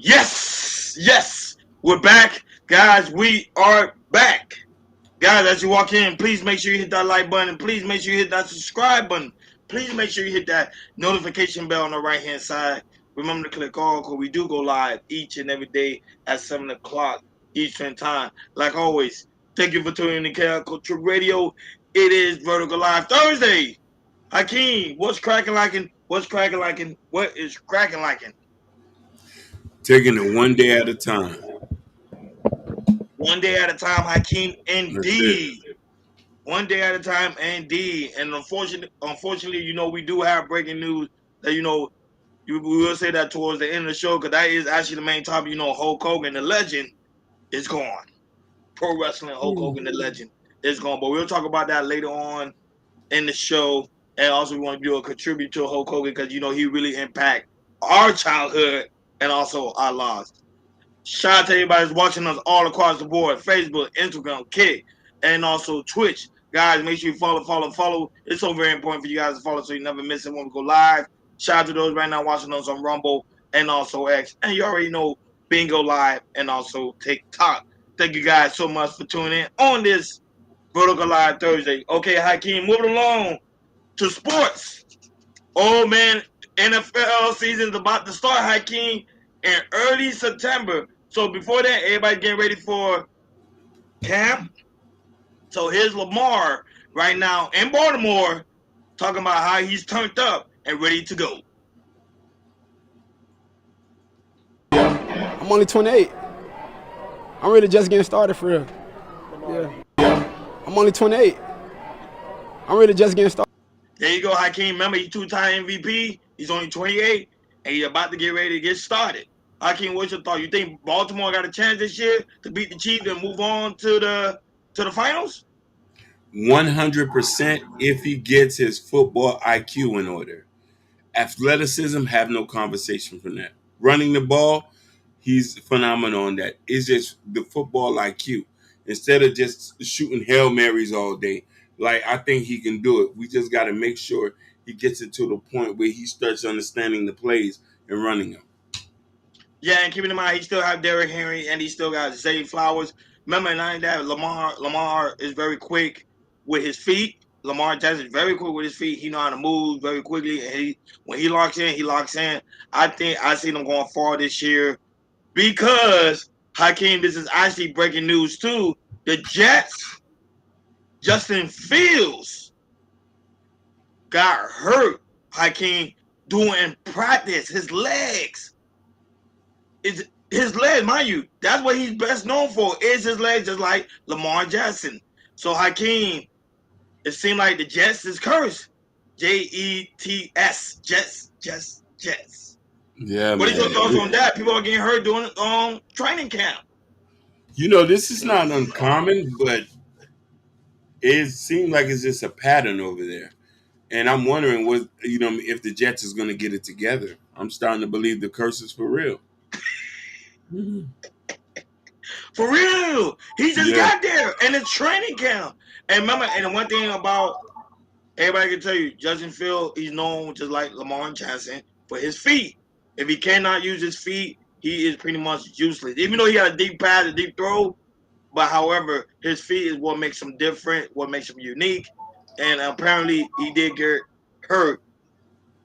Yes, we're back, guys. We are back, guys. As you walk in, please make sure you hit that like button. Please make sure you hit that subscribe button. Please make sure you hit that notification bell on the right hand side. Remember to click all because we do go live each and every day at 7 o'clock Eastern time. Like always, thank you for tuning in to Culture Radio. It is Vertical Live Thursday. Hakeem, what's cracking like? What's cracking like? What is cracking like? Taking it one day at a time. One day at a time, Hakeem, That's it. indeed. One day at a time, indeed. And unfortunately, we do have breaking news that, we will say that towards the end of the show because that is actually the main topic. Hulk Hogan, the legend, is gone. Pro wrestling Hulk Hogan, the legend, is gone. But we'll talk about that later on in the show. And also, we want to do a contribute to Hulk Hogan because, he really impacted our childhood and also our lives. Shout out to everybody who's watching us all across the board. Facebook, Instagram, Kick, and also Twitch. Guys, make sure you follow. It's so very important for you guys to follow so you never miss it when we go live. Shout out to those right now watching us on Rumble and also X. And you already know Bingo Live and also TikTok. Thank you guys so much for tuning in on this Vertical Live Thursday. Okay, Hakeem, moving along to sports. Oh, man, NFL season is about to start, Hakeem, in early September. So before that, everybody getting ready for camp. So here's Lamar right now in Baltimore talking about how he's turned up and ready to go. I'm only 28. I'm really just getting started for real. Yeah. I'm only 28. I'm really just getting started. There you go, Hakeem. Remember, he's two-time MVP. He's only 28, and he's about to get ready to get started. Hakeem, what's your thought? You think Baltimore got a chance this year to beat the Chiefs and move on to the finals? 100% if he gets his football IQ in order. Athleticism, have no conversation from that. Running the ball, he's phenomenal on that. It's just the football IQ. Instead of just shooting Hail Marys all day, like I think he can do it. We just got to make sure he gets it to the point where he starts understanding the plays and running them. Yeah, and keeping in mind, he still have Derrick Henry and he still got Zay Flowers. Remember, not that Lamar is very quick with his feet. Lamar Jackson is very quick with his feet. He know how to move very quickly, and when he locks in, he locks in. I think I see them going far this year because Hakeem, this is actually breaking news too. The Jets, Justin Fields, got hurt. Hakeem doing practice, his legs. It's his legs, mind you. That's what he's best known for. Is his legs, just like Lamar Jackson. So Hakeem, it seemed like the Jets is cursed. Jets, Jets. Yeah, What man. are your thoughts on that? People are getting hurt during training camp. This is not uncommon, but it seems like it's just a pattern over there. And I'm wondering if the Jets is going to get it together. I'm starting to believe the curse is for real. For real. He just got there in the training camp. And remember, and the one thing about everybody can tell you, Justin Fields, he's known just like Lamar Jackson for his feet. If he cannot use his feet, he is pretty much useless. Even though he got a deep pass, a deep throw, but however, his feet is what makes him different, what makes him unique. And apparently, he did get hurt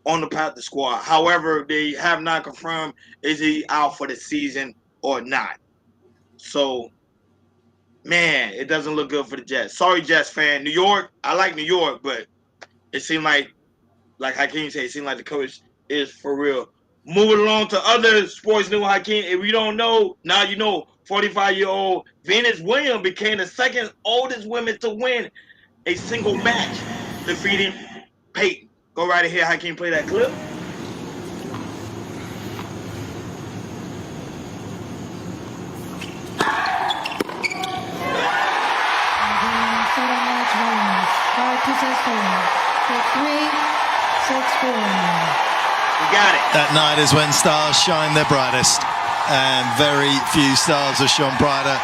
on the practice squad. However, they have not confirmed is he out for the season or not. So, man, it doesn't look good for the Jets. Sorry, Jets fan. New York, I like New York, but it seemed like Hakeem said, it seemed like the coach is for real. Moving along to other sports news, Hakeem. If you don't know, now you know. 45-year-old Venus Williams became the second oldest woman to win a single match, defeating Peyton. Go right ahead, Hakeem, play that clip. You got it. That night is when stars shine their brightest, and very few stars have shone brighter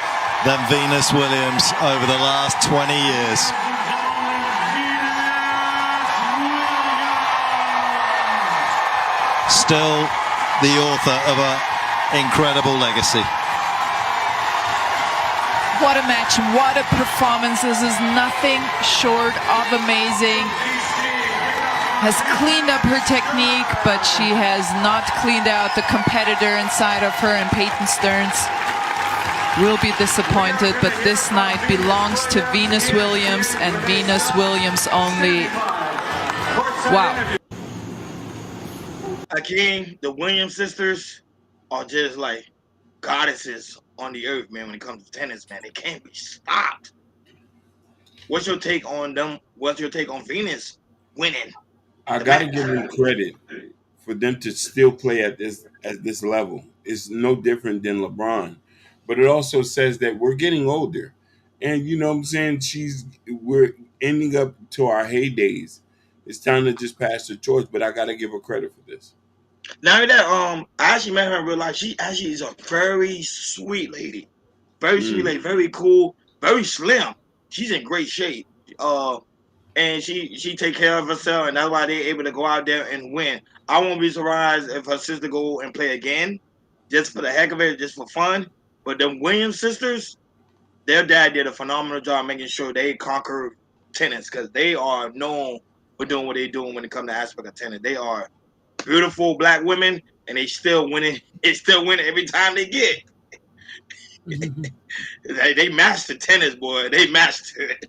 than Venus Williams over the last 20 years. Still the author of a incredible legacy. What a match, what a performance. This is nothing short of amazing. Has cleaned up her technique, but she has not cleaned out the competitor inside of her, and Peyton Stearns will be disappointed, but this night belongs to Venus Williams and Venus Williams only. Wow. Hakeem, the Williams sisters are just like goddesses on the earth, man, when it comes to tennis, man. They can't be stopped. What's your take on them? What's your take on Venus winning? I gotta give them credit for them to still play at this level. It's no different than LeBron. But it also says that we're getting older. And you know what I'm saying? We're ending up to our heydays. It's time to just pass the torch, but I gotta give her credit for this. Now that I actually met her in real life, she actually is a very sweet lady. Very sweet lady, very cool, very slim. She's in great shape. And she take care of herself, and that's why they're able to go out there and win. I won't be surprised if her sister go and play again, just for the heck of it, just for fun. But the Williams sisters, their dad did a phenomenal job making sure they conquer tennis, because they are known for doing what they're doing when it comes to aspect of tennis. They are beautiful black women, and they still winning. They still win every time they get. They master tennis, boy. They master it.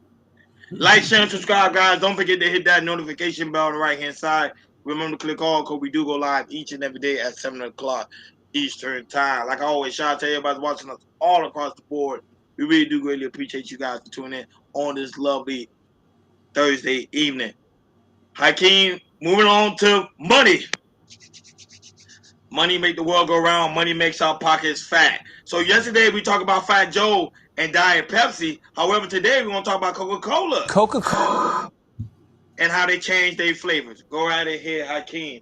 Like, share, and subscribe, guys. Don't forget to hit that notification bell on the right-hand side. Remember to click all, because we do go live each and every day at 7 o'clock Eastern time. Like I always, shout out to everybody watching us all across the board. We really do greatly appreciate you guys for tuning in on this lovely Thursday evening. Hakeem, moving on to money. Money make the world go round. Money makes our pockets fat. So yesterday we talked about Fat Joe and Diet Pepsi. However, today we're going to talk about Coca-Cola. Coca-Cola. And how they changed their flavors. Go right ahead, Hakeem.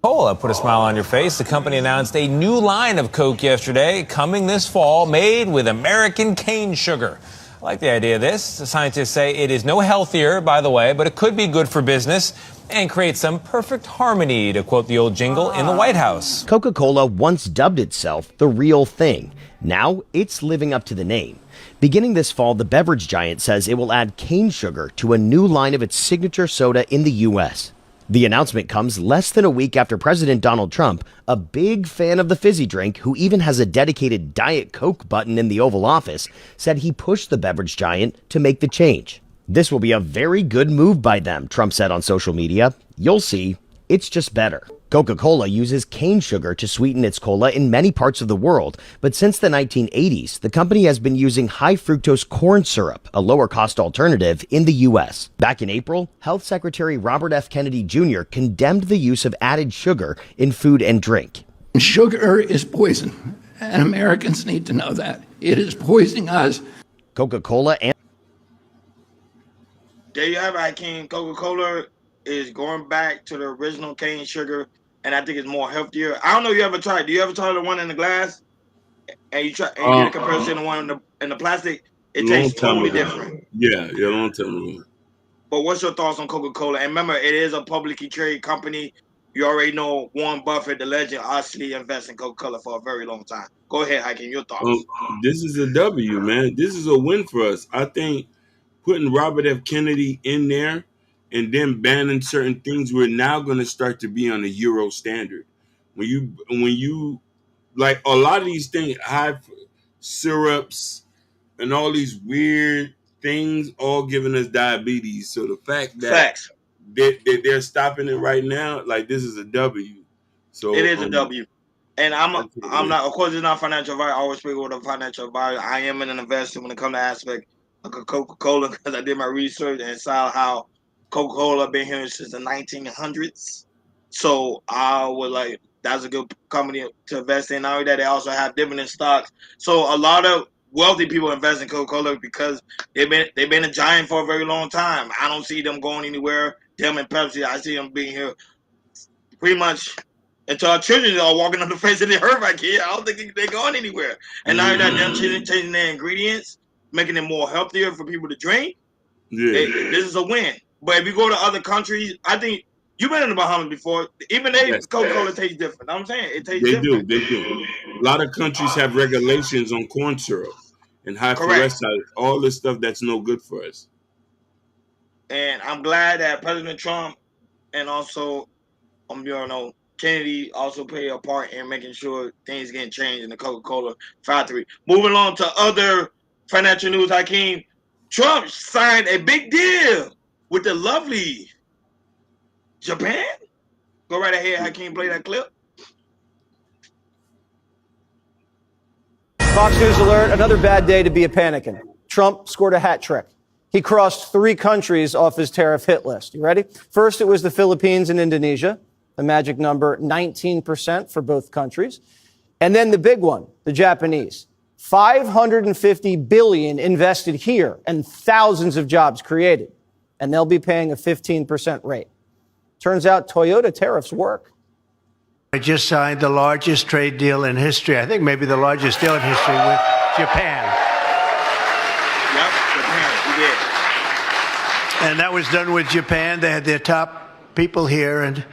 Cola put a smile on your face. The company announced a new line of Coke yesterday, coming this fall, made with American cane sugar. I like the idea of this. The scientists say it is no healthier, by the way, but it could be good for business and create some perfect harmony, to quote the old jingle in the White House. Coca-Cola once dubbed itself the real thing. Now it's living up to the name. Beginning this fall, the beverage giant says it will add cane sugar to a new line of its signature soda in the U.S. The announcement comes less than a week after President Donald Trump, a big fan of the fizzy drink who even has a dedicated Diet Coke button in the Oval Office, said he pushed the beverage giant to make the change. This will be a very good move by them, Trump said on social media. You'll see, it's just better. Coca-Cola uses cane sugar to sweeten its cola in many parts of the world, but since the 1980s, the company has been using high-fructose corn syrup, a lower-cost alternative, in the U.S. Back in April, Health Secretary Robert F. Kennedy Jr. condemned the use of added sugar in food and drink. Sugar is poison, and Americans need to know that. It is poisoning us. Coca-Cola and... There you have it, Hakeem. Coca-Cola is going back to the original cane sugar, and I think it's more healthier. I don't know if you ever tried. Do you ever try the one in the glass? And you try and you get a comparison to the one in the plastic? It tastes totally different. Yeah, long time. But what's your thoughts on Coca-Cola? And remember, it is a publicly traded company. You already know Warren Buffett, the legend, actually invested in Coca-Cola for a very long time. Go ahead, Hakeem, your thoughts. This is a W, man. This is a win for us. I think putting Robert F. Kennedy in there and then banning certain things, we're now going to start to be on a Euro standard. When you like a lot of these things, high syrups and all these weird things, all giving us diabetes. So the fact that they're stopping it right now, like, this is a W. So it is a W. And I'm not, of course, it's not financial advice. I always speak with a financial advisor. I am an investor when it comes to aspect of Coca-Cola, because I did my research and saw how Coca-Cola been here since the 1900s. So I would like, that's a good company to invest in. Not only that, they also have dividend stocks. So a lot of wealthy people invest in Coca-Cola because they've been a giant for a very long time. I don't see them going anywhere. Them and Pepsi, I see them being here pretty much until our children are walking on the face of the earth right here. I don't think they're going anywhere. And now that them changing their ingredients, making it more healthier for people to drink, this is a win. But if you go to other countries, I think You've been in the Bahamas before. Even they Yes, Coca-Cola tastes different. I'm saying it tastes they do. different. They do. A lot of countries have regulations on corn syrup and high Correct. fluoride, all this stuff that's no good for us. And I'm glad that President Trump and also Kennedy also play a part in making sure things getting changed in the Coca-Cola factory. Moving on to other financial news, Hakeem. Trump signed a big deal with the lovely Japan. Go right ahead, Hakeem, play that clip. Fox News alert, another bad day to be a panicking. Trump scored a hat trick. He crossed 3 countries off his tariff hit list. You ready? First, it was the Philippines and Indonesia, the magic number 19% for both countries. And then the big one, the Japanese. $550 billion invested here and thousands of jobs created. And they'll be paying a 15% rate. Turns out Toyota tariffs work. I just signed the largest trade deal in history. I think maybe the largest deal in history with Japan. Yep, Japan, you did. And that was done with Japan. They had their top people here, and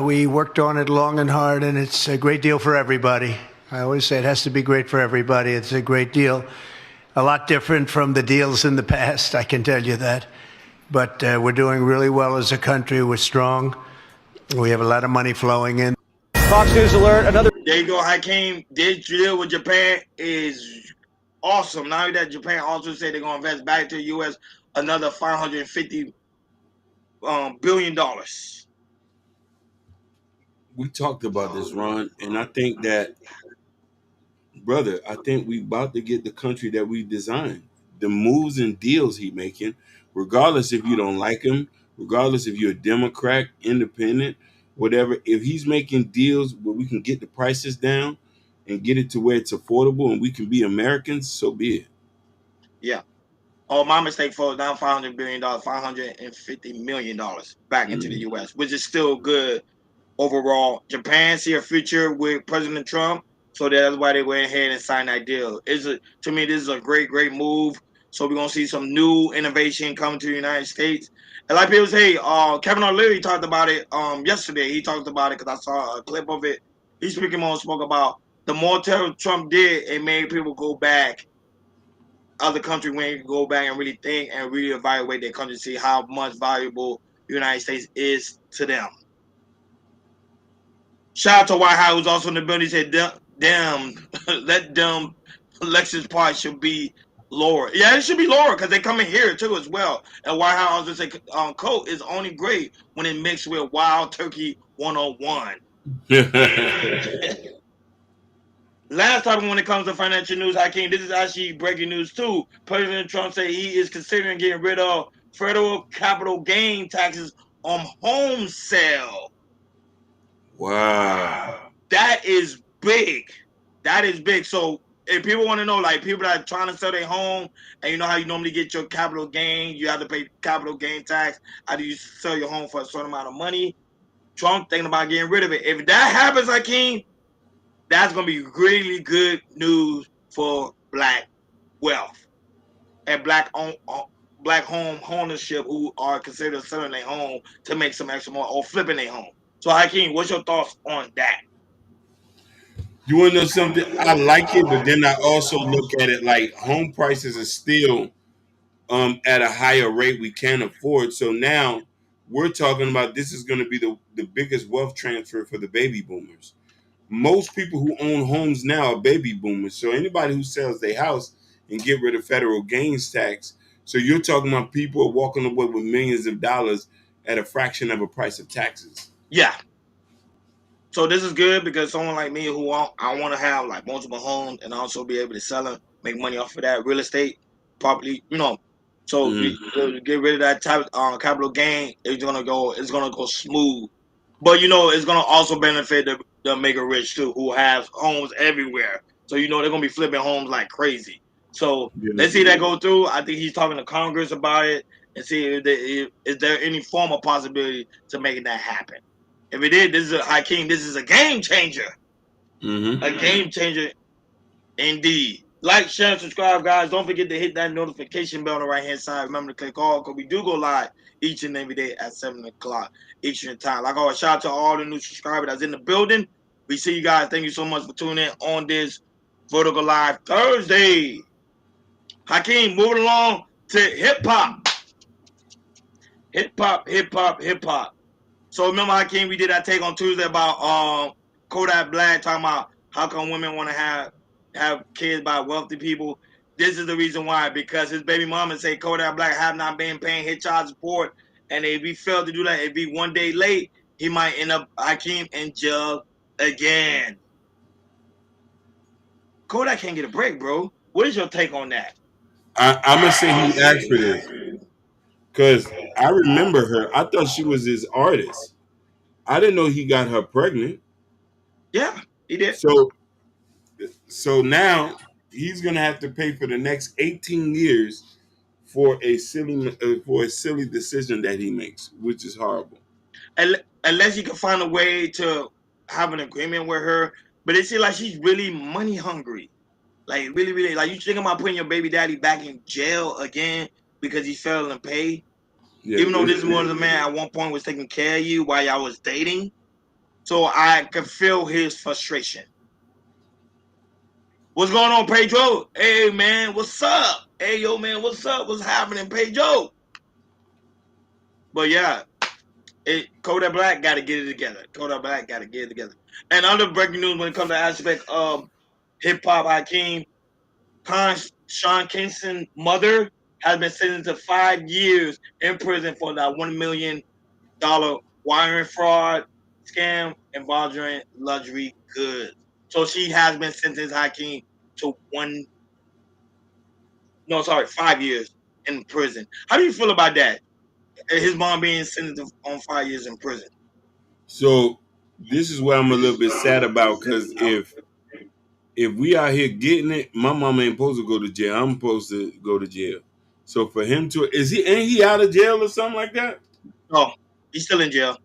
we worked on it long and hard, and it's a great deal for everybody. I always say it has to be great for everybody. It's a great deal. A lot different from the deals in the past, I can tell you that. But we're doing really well as a country. We're strong. We have a lot of money flowing in. Fox News alert, another. There you go, Hakeem. This deal with Japan is awesome. Now that Japan also said they're going to invest back to the U.S. another $550 billion. We talked about this, Ron, and I think that, brother, I think we about to get the country that we designed. The moves and deals he making, regardless if you don't like him, regardless if you're a Democrat, independent, whatever, if he's making deals where we can get the prices down and get it to where it's affordable and we can be Americans, so be it. Yeah. Oh, my mistake, folks. Down $500 billion, $550 million back into the U.S., which is still good overall. Japan see a future with President Trump, so that's why they went ahead and signed that deal. To me, this is a great, great move. So we're gonna see some new innovation coming to the United States. And like people say, Kevin O'Leary talked about it yesterday. He talked about it because I saw a clip of it. He spoke about the more tariff Trump did, it made people go back. Other countries when you go back and really think and really evaluate their country, see how much valuable the United States is to them. Shout out to White House, who's also in the building. He said, damn, that dumb Lexus part should be lower. Yeah, it should be lower because they come in here too as well. And White House also said Coke is only great when it mixed with Wild Turkey 101. Last time when it comes to financial news, Hakeem, this is actually breaking news too. President Trump said he is considering getting rid of federal capital gain taxes on home sale. Wow. That is big. That is big. So if people want to know, like people that are trying to sell their home, and you know how you normally get your capital gain, you have to pay capital gain tax after you sell your home for a certain amount of money. Trump thinking about getting rid of it. If that happens, Hakeem, that's going to be really good news for black wealth and black home ownership who are considered selling their home to make some extra money or flipping their home. So, Hakeem, what's your thoughts on that? You want to know something? I like it, but then I also look at it like home prices are still at a higher rate we can't afford. So now we're talking about this is going to be the biggest wealth transfer for the baby boomers. Most people who own homes now are baby boomers. So anybody who sells their house and get rid of federal gains tax. So you're talking about people walking away with millions of dollars at a fraction of a price of taxes. Yeah. So this is good because someone like me who I want to have like multiple homes and also be able to sell them, make money off of that real estate property, So we get rid of that type of capital gain. It's gonna go smooth. But it's gonna also benefit the mega rich too, who have homes everywhere. So they're gonna be flipping homes like crazy. So let's see that go through. I think he's talking to Congress about it and see is there any form of possibility to making that happen. If it is, this is a game changer. A game changer indeed. Like, share, and subscribe, guys. Don't forget to hit that notification bell on the right-hand side. Remember to click all because we do go live each and every day at 7 o'clock Eastern time. Like always, shout out to all the new subscribers that's in the building. We see you guys. Thank you so much for tuning in on this Vertical Live Thursday. Hakeem, moving along to hip hop. Hip hop, hip hop, hip hop. So remember, Hakeem, we did that take on Tuesday about Kodak Black talking about how come women want to have kids by wealthy people. This is the reason why, because his baby mama say Kodak Black have not been paying his child support, and if he failed to do that, if he one day late, he might end up Hakeem in jail again. Kodak can't get a break, bro. What is your take on that? I'm gonna say he asked for this because I remember her. I thought she was his artist. I didn't know he got her pregnant. Yeah, he did. So now he's gonna have to pay for the next 18 years for a silly decision that he makes, which is horrible. Unless you can find a way to have an agreement with her, but it seems like she's really money hungry. Like really, really, like you think about putting your baby daddy back in jail again because he failed to pay. Yeah, Even though this was a man at one point was taking care of you while y'all was dating. So I could feel his frustration. What's going on, Pedro? Hey man, what's up? Hey yo man, what's up? What's happening, Pedro? But yeah, Kodak Black gotta get it together. Kodak Black gotta get it together. And other breaking news when it comes to aspect of hip hop, Hakeem, Sean Kingston's mother has been sentenced to 5 years in prison for that $1 million wiring fraud scam involving luxury goods. So she has been sentenced, Hakeem, to 5 years in prison. How do you feel about that? His mom being sentenced on 5 years in prison. So this is what I'm a little bit sad about, because if we out here getting it, my mama ain't supposed to go to jail. I'm supposed to go to jail. So for him to ain't he out of jail or something like that? No, he's still in jail.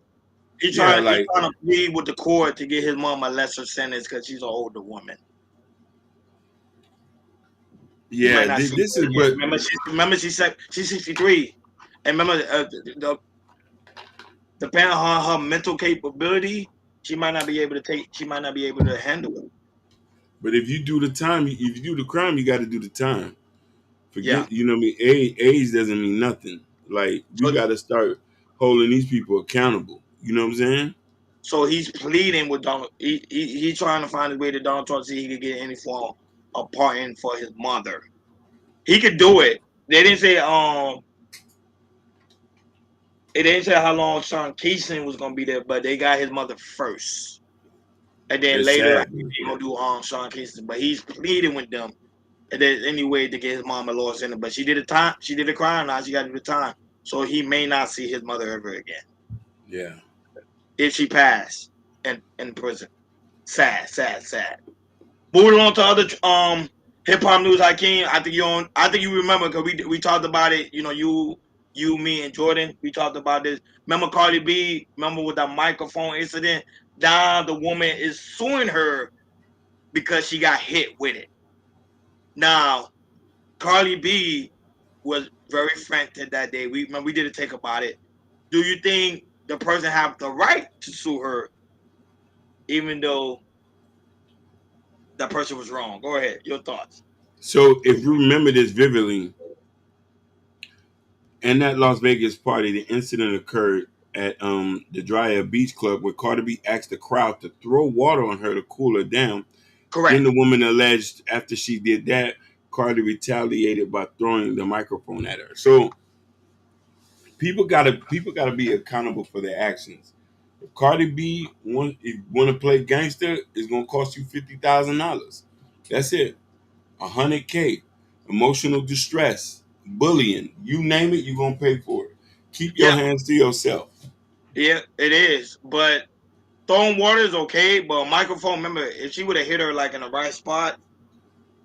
He's trying to plead with the court to get his mom a lesser sentence because she's an older woman. Yeah, this is what. Remember, she's 63, and remember, depending on her mental capability, she might not be able to handle it. But if you do the time, if you do the crime, you got to do the time. Yeah. You know what I mean? Age doesn't mean nothing. Like, we got to start holding these people accountable. You know what I'm saying? So he's pleading with Donald. He's trying to find a way to Donald Trump see he could get any form of pardon for his mother. He could do it. They didn't say how long Sean Kingston was gonna be there, but they got his mother first, and then later he gonna do Sean Kingston. But he's pleading with them if there's any way to get his mom a lower sentence. But she did a time. She did a crime. Now she got to do the time. So he may not see his mother ever again. Yeah. If she passed in prison. Sad. Moving on to other hip hop news, Hakeem. I think you remember because we talked about it. You know, you, me, and Jordan. We talked about this. Remember Cardi B? Remember with that microphone incident? Now the woman is suing her because she got hit with it. Now, Cardi B was very frantic that day. We did a take about it. Do you think the person have the right to sue her, even though that person was wrong? Go ahead. Your thoughts. So if you remember this vividly, in that Las Vegas party, the incident occurred at the Dry Beach Club where Cardi B asked the crowd to throw water on her to cool her down. Correct. Then the woman alleged after she did that, Cardi retaliated by throwing the microphone at her. So people gotta be accountable for their actions. If Cardi B want to play gangster, it's gonna cost you $50,000. That's it. $100K. Emotional distress, bullying, you name it, you're gonna pay for it. Keep your hands to yourself. Yeah, it is. But throwing water is okay. But a microphone, remember, if she would have hit her like in the right spot,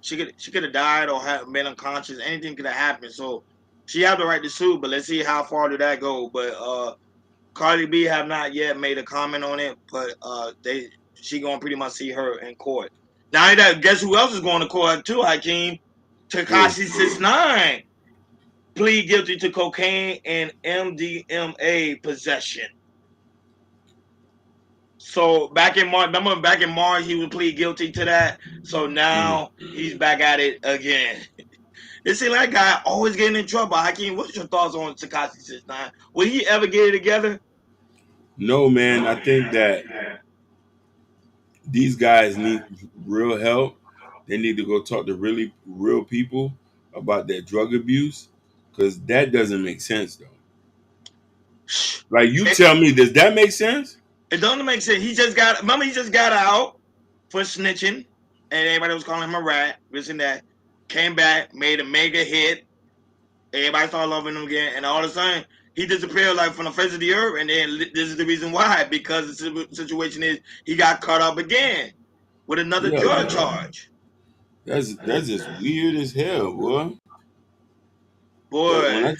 she could have died or have been unconscious. Anything could have happened. So she have the right to sue. But let's see how far did that go. But Cardi B have not yet made a comment on it. But she gonna pretty much see her in court. Now guess who else is going to court too, Hakeem? Tekashi 6ix9ine. plead guilty to cocaine and MDMA possession. So back in March, remember back in March he would plead guilty to that. So now he's back at it again. It seems like guy always getting in trouble. Hakeem, what's your thoughts on Tekashi 6ix9ine? Will he ever get it together? No, man. I think that these guys need real help. They need to go talk to really real people about their drug abuse, because that doesn't make sense though. Like, you tell me, does that make sense? It doesn't make sense. He just got out for snitching, and everybody was calling him a rat. This and that. Came back, made a mega hit. Everybody started loving him again, and all of a sudden he disappeared like from the face of the earth. And then this is the reason why, because the situation is he got caught up again with another drug charge. That's just weird as hell, boy. Boy,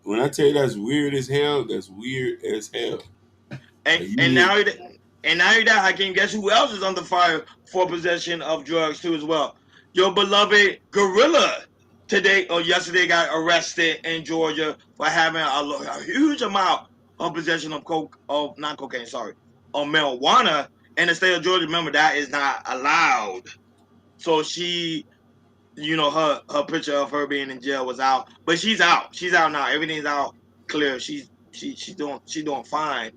when I tell you that's weird as hell, that's weird as hell. And now that Hakeem, guess who else is under fire for possession of drugs too as well? Your beloved Gorilla today or yesterday got arrested in Georgia for having a huge amount of possession of marijuana in the state of Georgia. Remember, that is not allowed. So she, her picture of her being in jail was out, but she's out. She's out now. Everything's out clear. She's doing fine.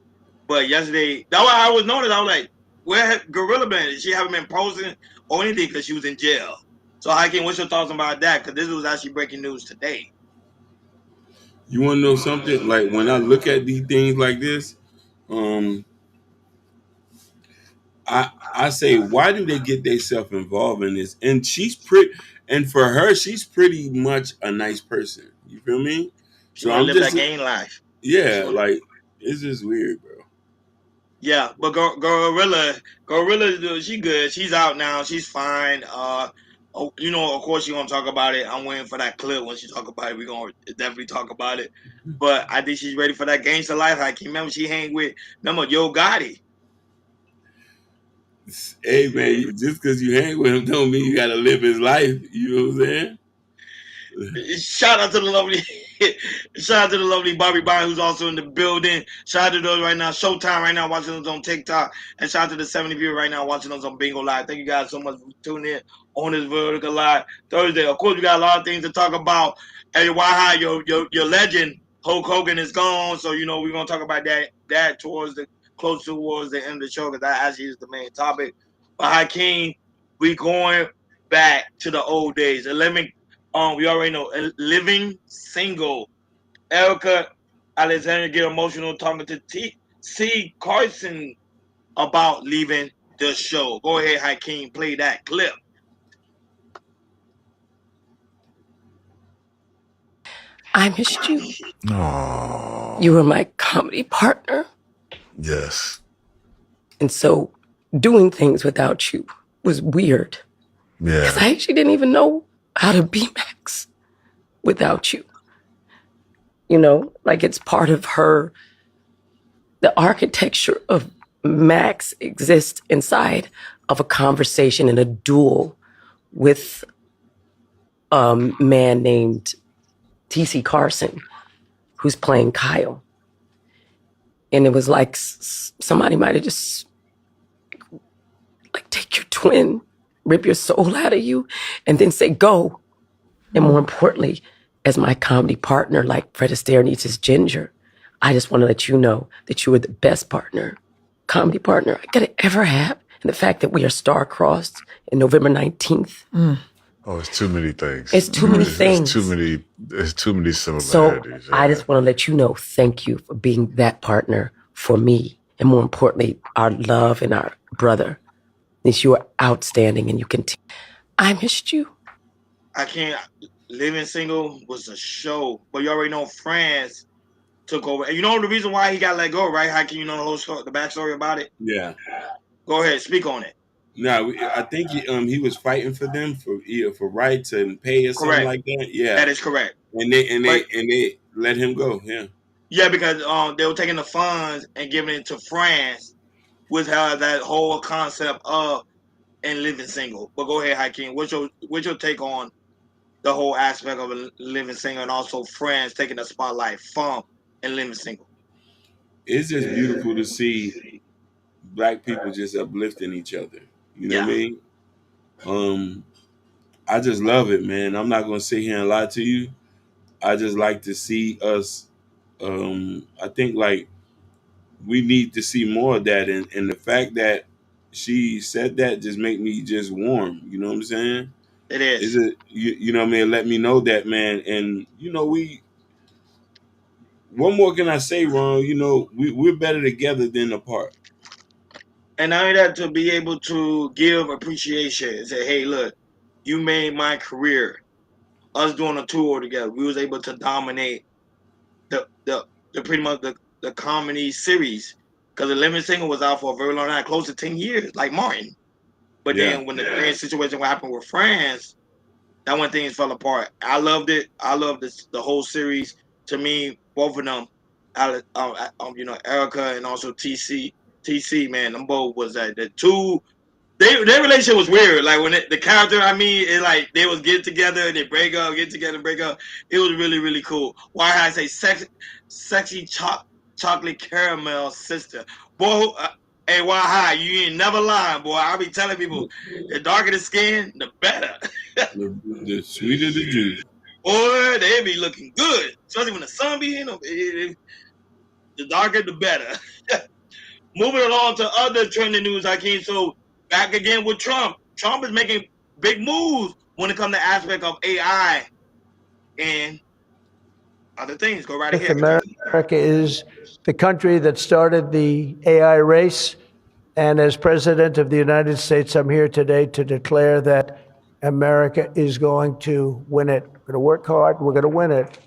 But yesterday, that's why I was noticed. I was like, where had Gorilla been? She haven't been posting or anything because she was in jail. So, Hakeem, what's your thoughts about that? Because this was actually breaking news today. You want to know something? Like, when I look at these things like this, I say, why do they get themselves involved in this? And for her, she's pretty much a nice person. You feel me? She want to live that gang life. Yeah, like, it's just weird, bro. Yeah, but Gorilla, she good. She's out now. She's fine. Of course, she gonna talk about it. I'm waiting for that clip. When she talk about it, we gonna definitely talk about it. But I think she's ready for that gangster life. I can remember she hang with Yo Gotti. Hey man, just because you hang with him don't mean you gotta live his life. You know what I'm saying? Shout out to the lovely Bobby Bond, who's also in the building. Shout out to those right now, Showtime right now watching us on TikTok, and shout out to the 70 viewers right now watching us on Bingo Live. Thank you guys so much for tuning in on this Vertical Live Thursday. Of course, we got a lot of things to talk about. Hey, why your legend Hulk Hogan is gone, so we're gonna talk about that close towards the end of the show, because that actually is the main topic. But Hakeem, we going back to the old days. We already know, living single. Erica Alexander get emotional talking to C. Carson about leaving the show. Go ahead, Hakeem, play that clip. I missed you. Oh. You were my comedy partner. Yes. And so doing things without you was weird. Yeah. Because I actually didn't even know how to be Max without you. Like it's part of her, the architecture of Max exists inside of a conversation and a duel with a man named T.C. Carson, who's playing Kyle. And it was like somebody might have just take your twin, rip your soul out of you, and then say, go. And more importantly, as my comedy partner, like Fred Astaire needs his Ginger, I just want to let you know that you were the best comedy partner I could ever have. And the fact that we are star-crossed in November 19th. Oh, it's too many things. It's too many things. It's too many similarities. So I just want to let you know, thank you for being that partner for me. And more importantly, our love and our brother. You are outstanding and you continue. I missed you. I can't. Living Single was a show, but you already know France took over. And you know the reason why he got let go, right? How can you know the whole story, the backstory about it? Yeah. Go ahead, speak on it. No, I think he was fighting for them for rights and pay or something like that. Yeah, that is correct. And they let him go. Yeah. Yeah, because they were taking the funds and giving it to France, with how that whole concept of and living single. But go ahead, Hakeem. What's your take on the whole aspect of a living single, and also Friends taking the spotlight from and living single. It's just beautiful to see black people just uplifting each other. You know what I Yeah, mean? I just love it, man. I'm not gonna sit here and lie to you. I just like to see us. I think like we need to see more of that, and the fact that she said that just make me just warm. You know what I'm saying? it Is is. it you know what I mean? Let me know that, man. And you know we. What more can I say, Ron? You know we're better together than apart. And not only that, to be able to give appreciation and say, hey, look, you made my career. Us doing a tour together, we was able to dominate the pretty much the comedy series, because the Living Single was out for a very long time, close to 10 years, like Martin. But Yeah. then when the same situation what happened with France, that when things fell apart. I loved it. I loved the whole series. To me, both of them, Erica and also TC, man, them both was the two. Their relationship was weird. Like when the character, I mean, it like they was get together and they break up, get together and break up. It was really really cool. Why I say sexy chocolate caramel sister, boy. Hey, why high? You ain't never lying, boy. I be telling people, the darker the skin, the better. The sweeter the juice. Boy, they be looking good, especially when the sun be in them. The darker, the better. Moving along to other trending news, Hakeem. So back again with Trump. Trump is making big moves when it comes to aspect of AI and other things. Go right ahead, Hakeem. America is the country that started the AI race. And as President of the United States, I'm here today to declare that America is going to win it. We're going to work hard. We're going to win it.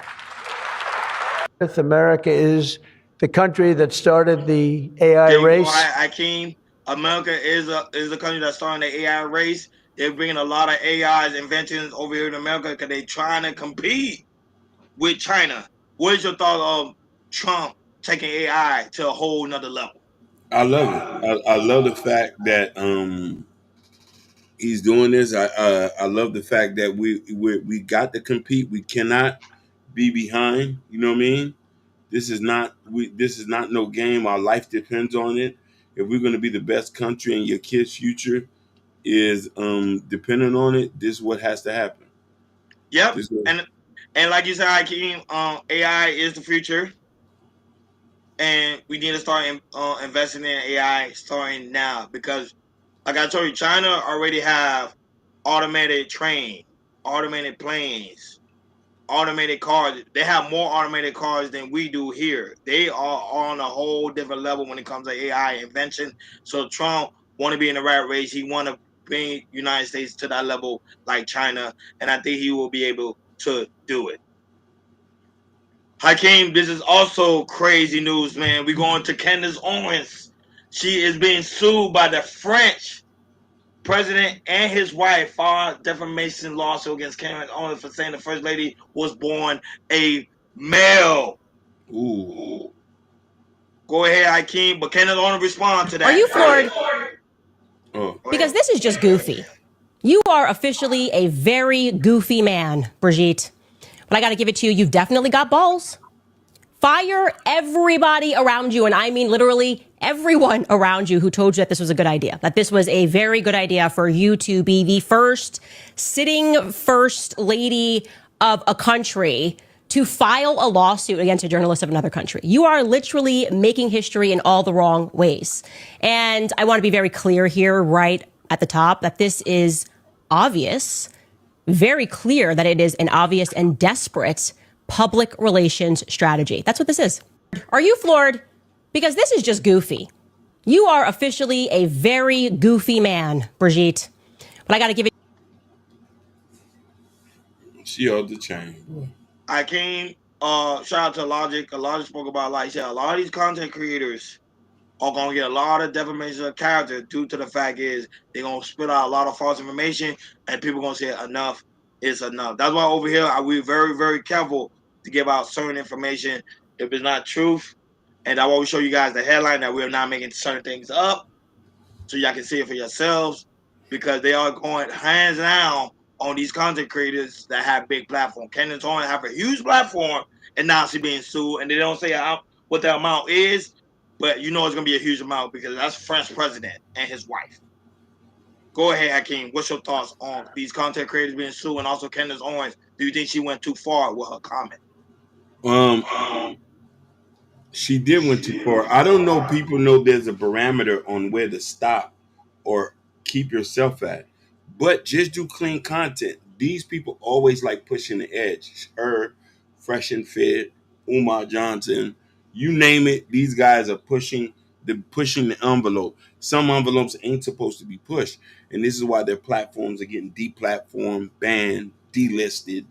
America is the country that started the AI There you go, race. Hakeem. America is a country that's starting the AI race. They're bringing a lot of AI's inventions over here in America because they're trying to compete with China. What is your thought of Trump taking AI to a whole nother level? I love it. I love the fact that he's doing this. I love the fact that we got to compete. We cannot be behind. You know what I mean? This is not no game. Our life depends on it. If we're going to be the best country and your kids' future is dependent on it, this is what has to happen. Yep, This is, and like you said, Hakeem, AI is the future, and we need to start investing in AI starting now because, like I told you, China already have automated train, automated planes, automated cars. They have more automated cars than we do here. They are on a whole different level when it comes to AI invention. So Trump want to be in the rat race. He want to bring United States to that level like China, and I think he will be able to do it. Hakeem, this is also crazy news, man. We're going to Candace Owens. She is being sued by the French president and his wife filed defamation lawsuit against Candace Owens for saying the first lady was born a male. ooh. Go ahead, Hakeem, but Candace Owens respond to that. Are you floored? Oh. Because this is just goofy. You are officially a very goofy man, Brigitte. But I got to give it to you. You've definitely got balls. Fire everybody around you, and I mean literally everyone around you who told you that this was a good idea, that this was a very good idea for you to be the first sitting first lady of a country to file a lawsuit against a journalist of another country. You are literally making history in all the wrong ways. And I want to be very clear here right at the top that this is obvious, very clear that it is an obvious and desperate public relations strategy. That's what this is. Are you floored? Because this is just goofy. You are officially a very goofy man, Brigitte. But I got to give it. She held the chain. I came, shout out to Logic. Logic spoke about, like, yeah, a lot of these content creators are going to get a lot of defamation of character due to the fact is they're going to spit out a lot of false information and people going to say enough is enough. That's why over here, we're very, very careful to give out certain information if it's not truth. And I will show you guys the headline that we're not making certain things up so y'all can see it for yourselves because they are going hands down on these content creators that have big platform. Candace Owens have a huge platform, and now she's being sued, and they don't say what the amount is, but you know it's gonna be a huge amount because that's French president and his wife. Go ahead, Hakeem. What's your thoughts on these content creators being sued, and also Candace Owens? Do you think she went too far with her comment? She did went too far. I don't know. People know there's a parameter on where to stop or keep yourself at, but just do clean content. These people always like pushing the edge. Her, Fresh and Fit, Umar Johnson, you name it. These guys are pushing the envelope. Some envelopes ain't supposed to be pushed, and this is why their platforms are getting deplatformed, banned, delisted,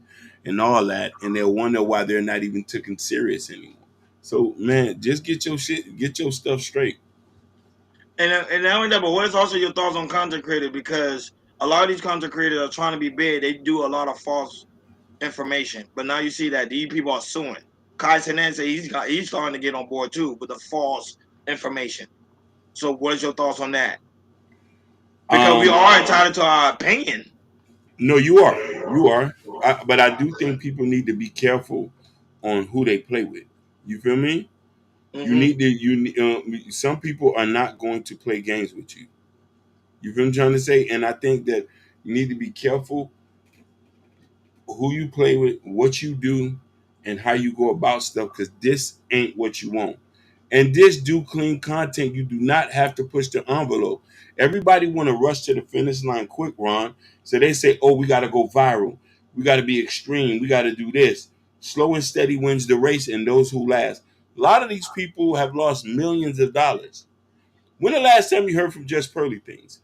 and all that. And they'll wonder why they're not even taken serious anymore. So man, just get your stuff straight. And not only that, but what is also your thoughts on content creators? Because a lot of these content creators are trying to be big. They do a lot of false information, but now you see that these people are suing. Kai Cenat said he's starting to get on board too with the false information. So what is your thoughts on that? Because we are entitled to our opinion. No, you are. But I do think people need to be careful on who they play with. You feel me? Mm-hmm. You need to. Some people are not going to play games with you. You feel what I'm trying to say? And I think that you need to be careful who you play with, what you do, and how you go about stuff. Because this ain't what you want. And this do clean content. You do not have to push the envelope. Everybody want to rush to the finish line quick, Ron. So they say, oh, we got to go viral. We got to be extreme. We got to do this. Slow and steady wins the race, and those who last. A lot of these people have lost millions of dollars. When the last time you heard from Just Pearly Things?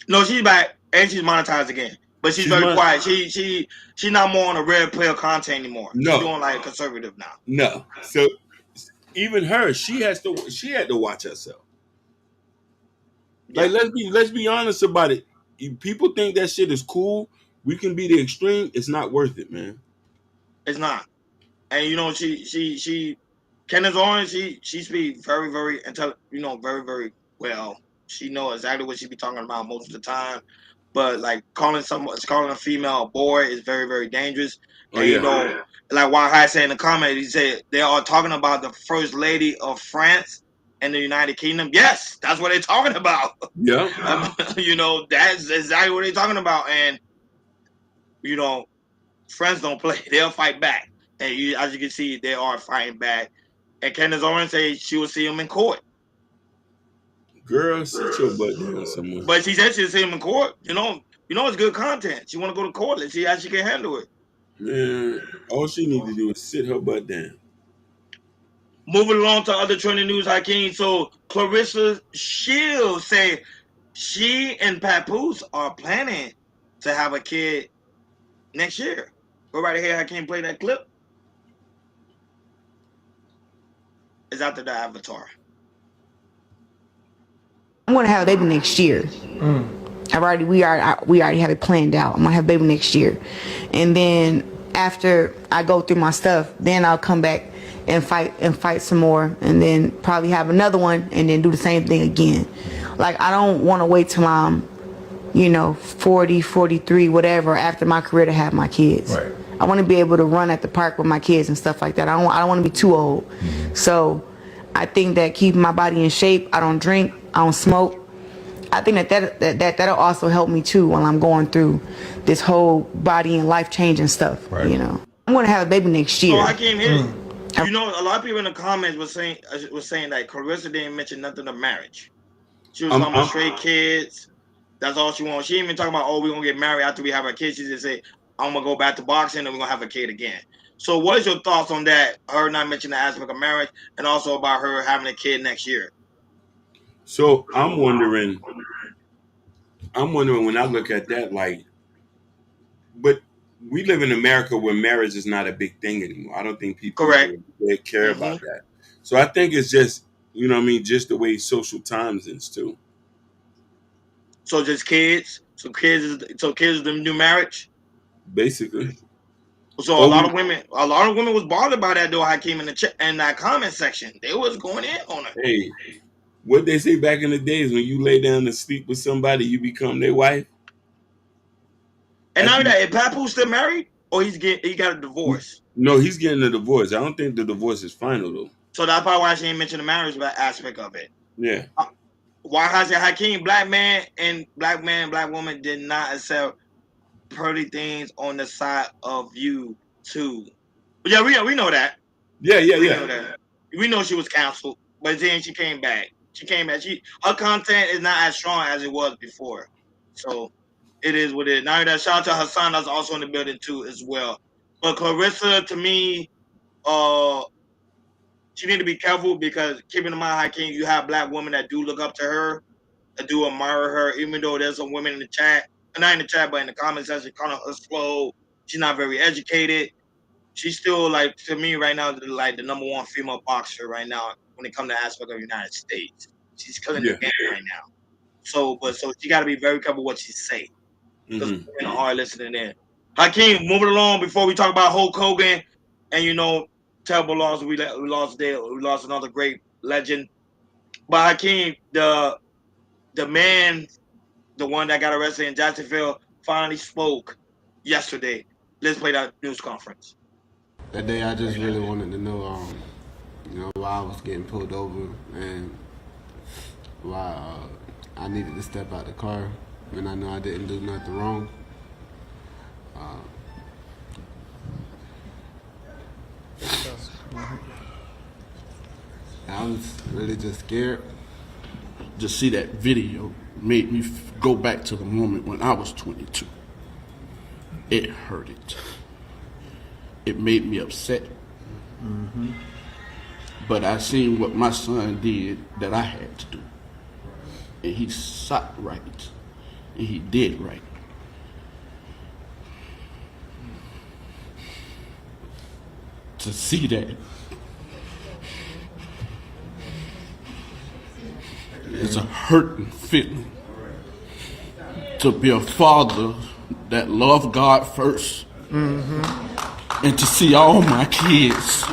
No, she's back and she's monetized again. But she's very quiet. She's not more on a red player content anymore. No. She's doing like conservative now. No. So even her, she had to watch herself. Like let's be honest about it. If people think that shit is cool, we can be the extreme. It's not worth it, man. It's not. And you know, she Candace Owens, she speaks very, very very, very well. She knows exactly what she be talking about most of the time. But like calling a female a boy is very, very dangerous. And you know, like Wild High said in the comment, he said they are talking about the first lady of France and the United Kingdom. Yes, that's what they're talking about. Yeah. You know, that's exactly what they're talking about. And you know, friends don't play; they'll fight back. And as you can see, they are fighting back. And Candace Owens said she will see him in court. Girl, sit your butt down somewhere. But she said she'll see him in court. You know, it's good content. She want to go to court. Let's see how she can handle it. Man, all she need to do is sit her butt down. Moving along to other trending news, Hakeem. So Clarissa Shields say she and Papoose are planning to have a kid next year. Go right ahead, Hakeem, play that clip. It's after the Avatar. I'm gonna have a baby next year. We already have it planned out. I'm gonna have a baby next year, and then after I go through my stuff, then I'll come back and fight some more, and then probably have another one, and then do the same thing again. Like I don't want to wait till I'm, 40, 43, whatever, after my career to have my kids. Right. I want to be able to run at the park with my kids and stuff like that. I don't want to be too old. So I think that keeping my body in shape, I don't drink, I don't smoke. I think that'll also help me too while I'm going through this whole body and life changing stuff. Right. I'm going to have a baby next year. So I came here. A lot of people in the comments was saying that Clarissa didn't mention nothing of marriage. She was talking about straight kids. That's all she wants. She ain't even talking about, we're going to get married after we have our kids. She just said, I'm going to go back to boxing and we're going to have a kid again. So what is your thoughts on that? Her not mentioning the aspect of marriage and also about her having a kid next year. So I'm wondering when I look at that, like, but we live in America where marriage is not a big thing anymore. I don't think people really care about that. So I think it's just, just the way social times is too. So just kids. So kids is the new marriage. Basically. So a lot of women was bothered by that though. Hakeem in that comment section, they was going in on it. Hey, what they say back in the days when you lay down to sleep with somebody, you become their wife. And now that, is Papoose still married, or he got a divorce? No, he's getting a divorce. I don't think the divorce is final though. So that's probably why she didn't mention the marriage aspect of it. Yeah. Why has it Hakeem, black man, black woman did not accept pretty things on the side of you too. But yeah, we know that. Yeah. We know that. We know she was canceled, but then she came back. Her content is not as strong as it was before. So it is what it is. Now that, shout out to her son that's also in the building too as well. But Clarissa, to me, she need to be careful, because keeping in mind, Hakeem, you have black women that do look up to her, that do admire her, even though there's some women in the chat, not in the chat, but in the comment section, kind of slow. She's not very educated. She's still, like, to me right now, like the number one female boxer right now when it comes to aspect of the United States. She's killing the game right now. So she got to be very careful what she say, because women are listening in. Hakeem, moving along before we talk about Hulk Hogan and terrible loss. We lost another great legend. But Hakeem, the man, the one that got arrested in Jacksonville, finally spoke yesterday. Let's play that news conference. That day, I just really wanted to know, why I was getting pulled over and why I needed to step out the car when I know I didn't do nothing wrong. I was really just scared. To see that video made me go back to the moment when I was 22. It hurted. It made me upset. But I seen what my son did that I had to do. And he sought right. And he did right. To see that, it's a hurting feeling. To be a father that loved God first. And to see all my kids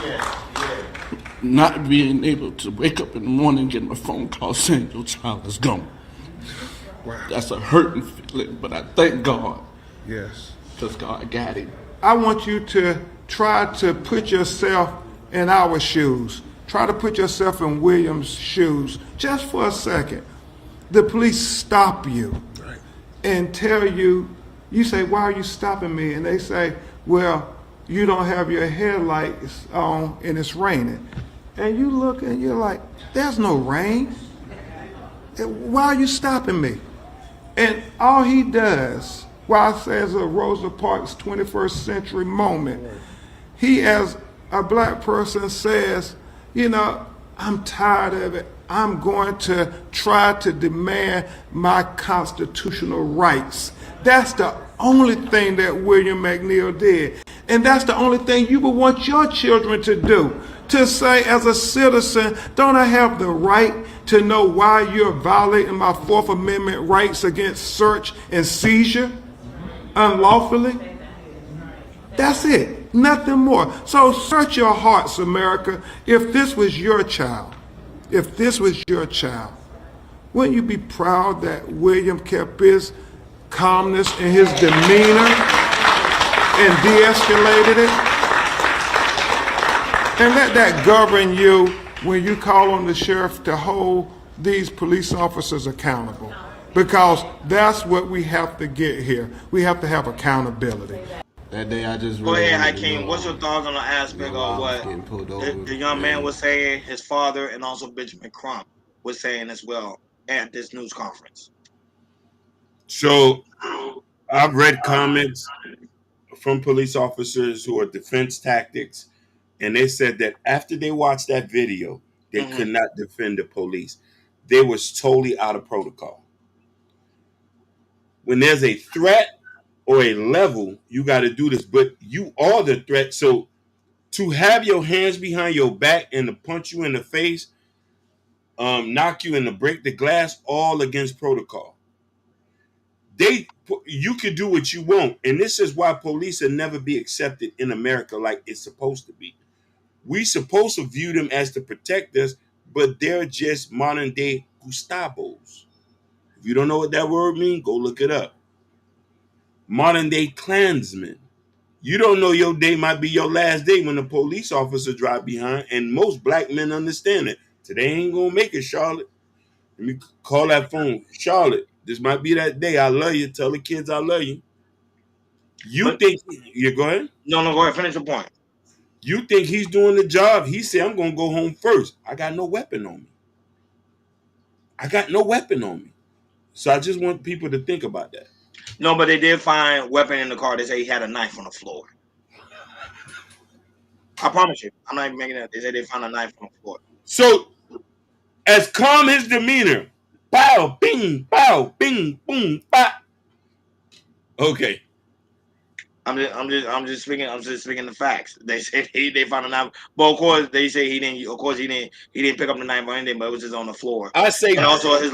not being able to wake up in the morning and get my phone call saying your child is gone. Wow. That's a hurting feeling, but I thank God. Yes. Because God got him. I want you to try to put yourself in our shoes. Try to put yourself in William's shoes just for a second. The police stop you and tell you, you say, why are you stopping me? And they say, well, you don't have your headlights on and it's raining. And you look and you're like, there's no rain. Why are you stopping me? And all he does, why I say it's a Rosa Parks 21st century moment, he as a black person says, I'm tired of it. I'm going to try to demand my constitutional rights. That's the only thing that William McNeil did. And that's the only thing you would want your children to do. To say, as a citizen, don't I have the right to know why you're violating my Fourth Amendment rights against search and seizure unlawfully? That's it. Nothing more. So search your hearts, America. If this was your child, wouldn't you be proud that William kept his calmness and his demeanor and de-escalated it? And let that govern you when you call on the sheriff to hold these police officers accountable. Because that's what we have to get here. We have to have accountability. That day I just Go ahead, Hakeem. What's your thoughts on the aspect of what the young man was saying, his father, and also Benjamin Crump was saying as well at this news conference? So I've read comments from police officers who are defense tactics, and they said that after they watched that video, they could not defend the police. They was totally out of protocol. When there's a threat or a level, you got to do this, but you are the threat. So to have your hands behind your back and to punch you in the face, knock you and to break the glass, all against protocol. You could do what you want, and this is why police will never be accepted in America like it's supposed to be. We supposed to view them as to protect us, but they're just modern day Gustabos. If you don't know what that word means, go look it up. modern day Klansmen. You don't know your day might be your last day when a police officer drive behind, and most black men understand it. Today ain't gonna make it, Charlotte. Let me call that phone. Charlotte, this might be that day. I love you. Tell the kids I love you. You think you go ahead? No, go ahead. Finish your point. You think he's doing the job? He said, I'm gonna go home first. I got no weapon on me. I got no weapon on me. So I just want people to think about that. No, but they did find weapon in the car. They say he had a knife on the floor. I promise you. I'm not even making that. They said they found a knife on the floor. So, as calm his demeanor, pow, bing, pow, bing, boom, pow. Okay. I'm just speaking the facts. They said they found a knife, but of course they say he didn't. Of course he didn't pick up the knife or anything, but it was just on the floor. I say, and also his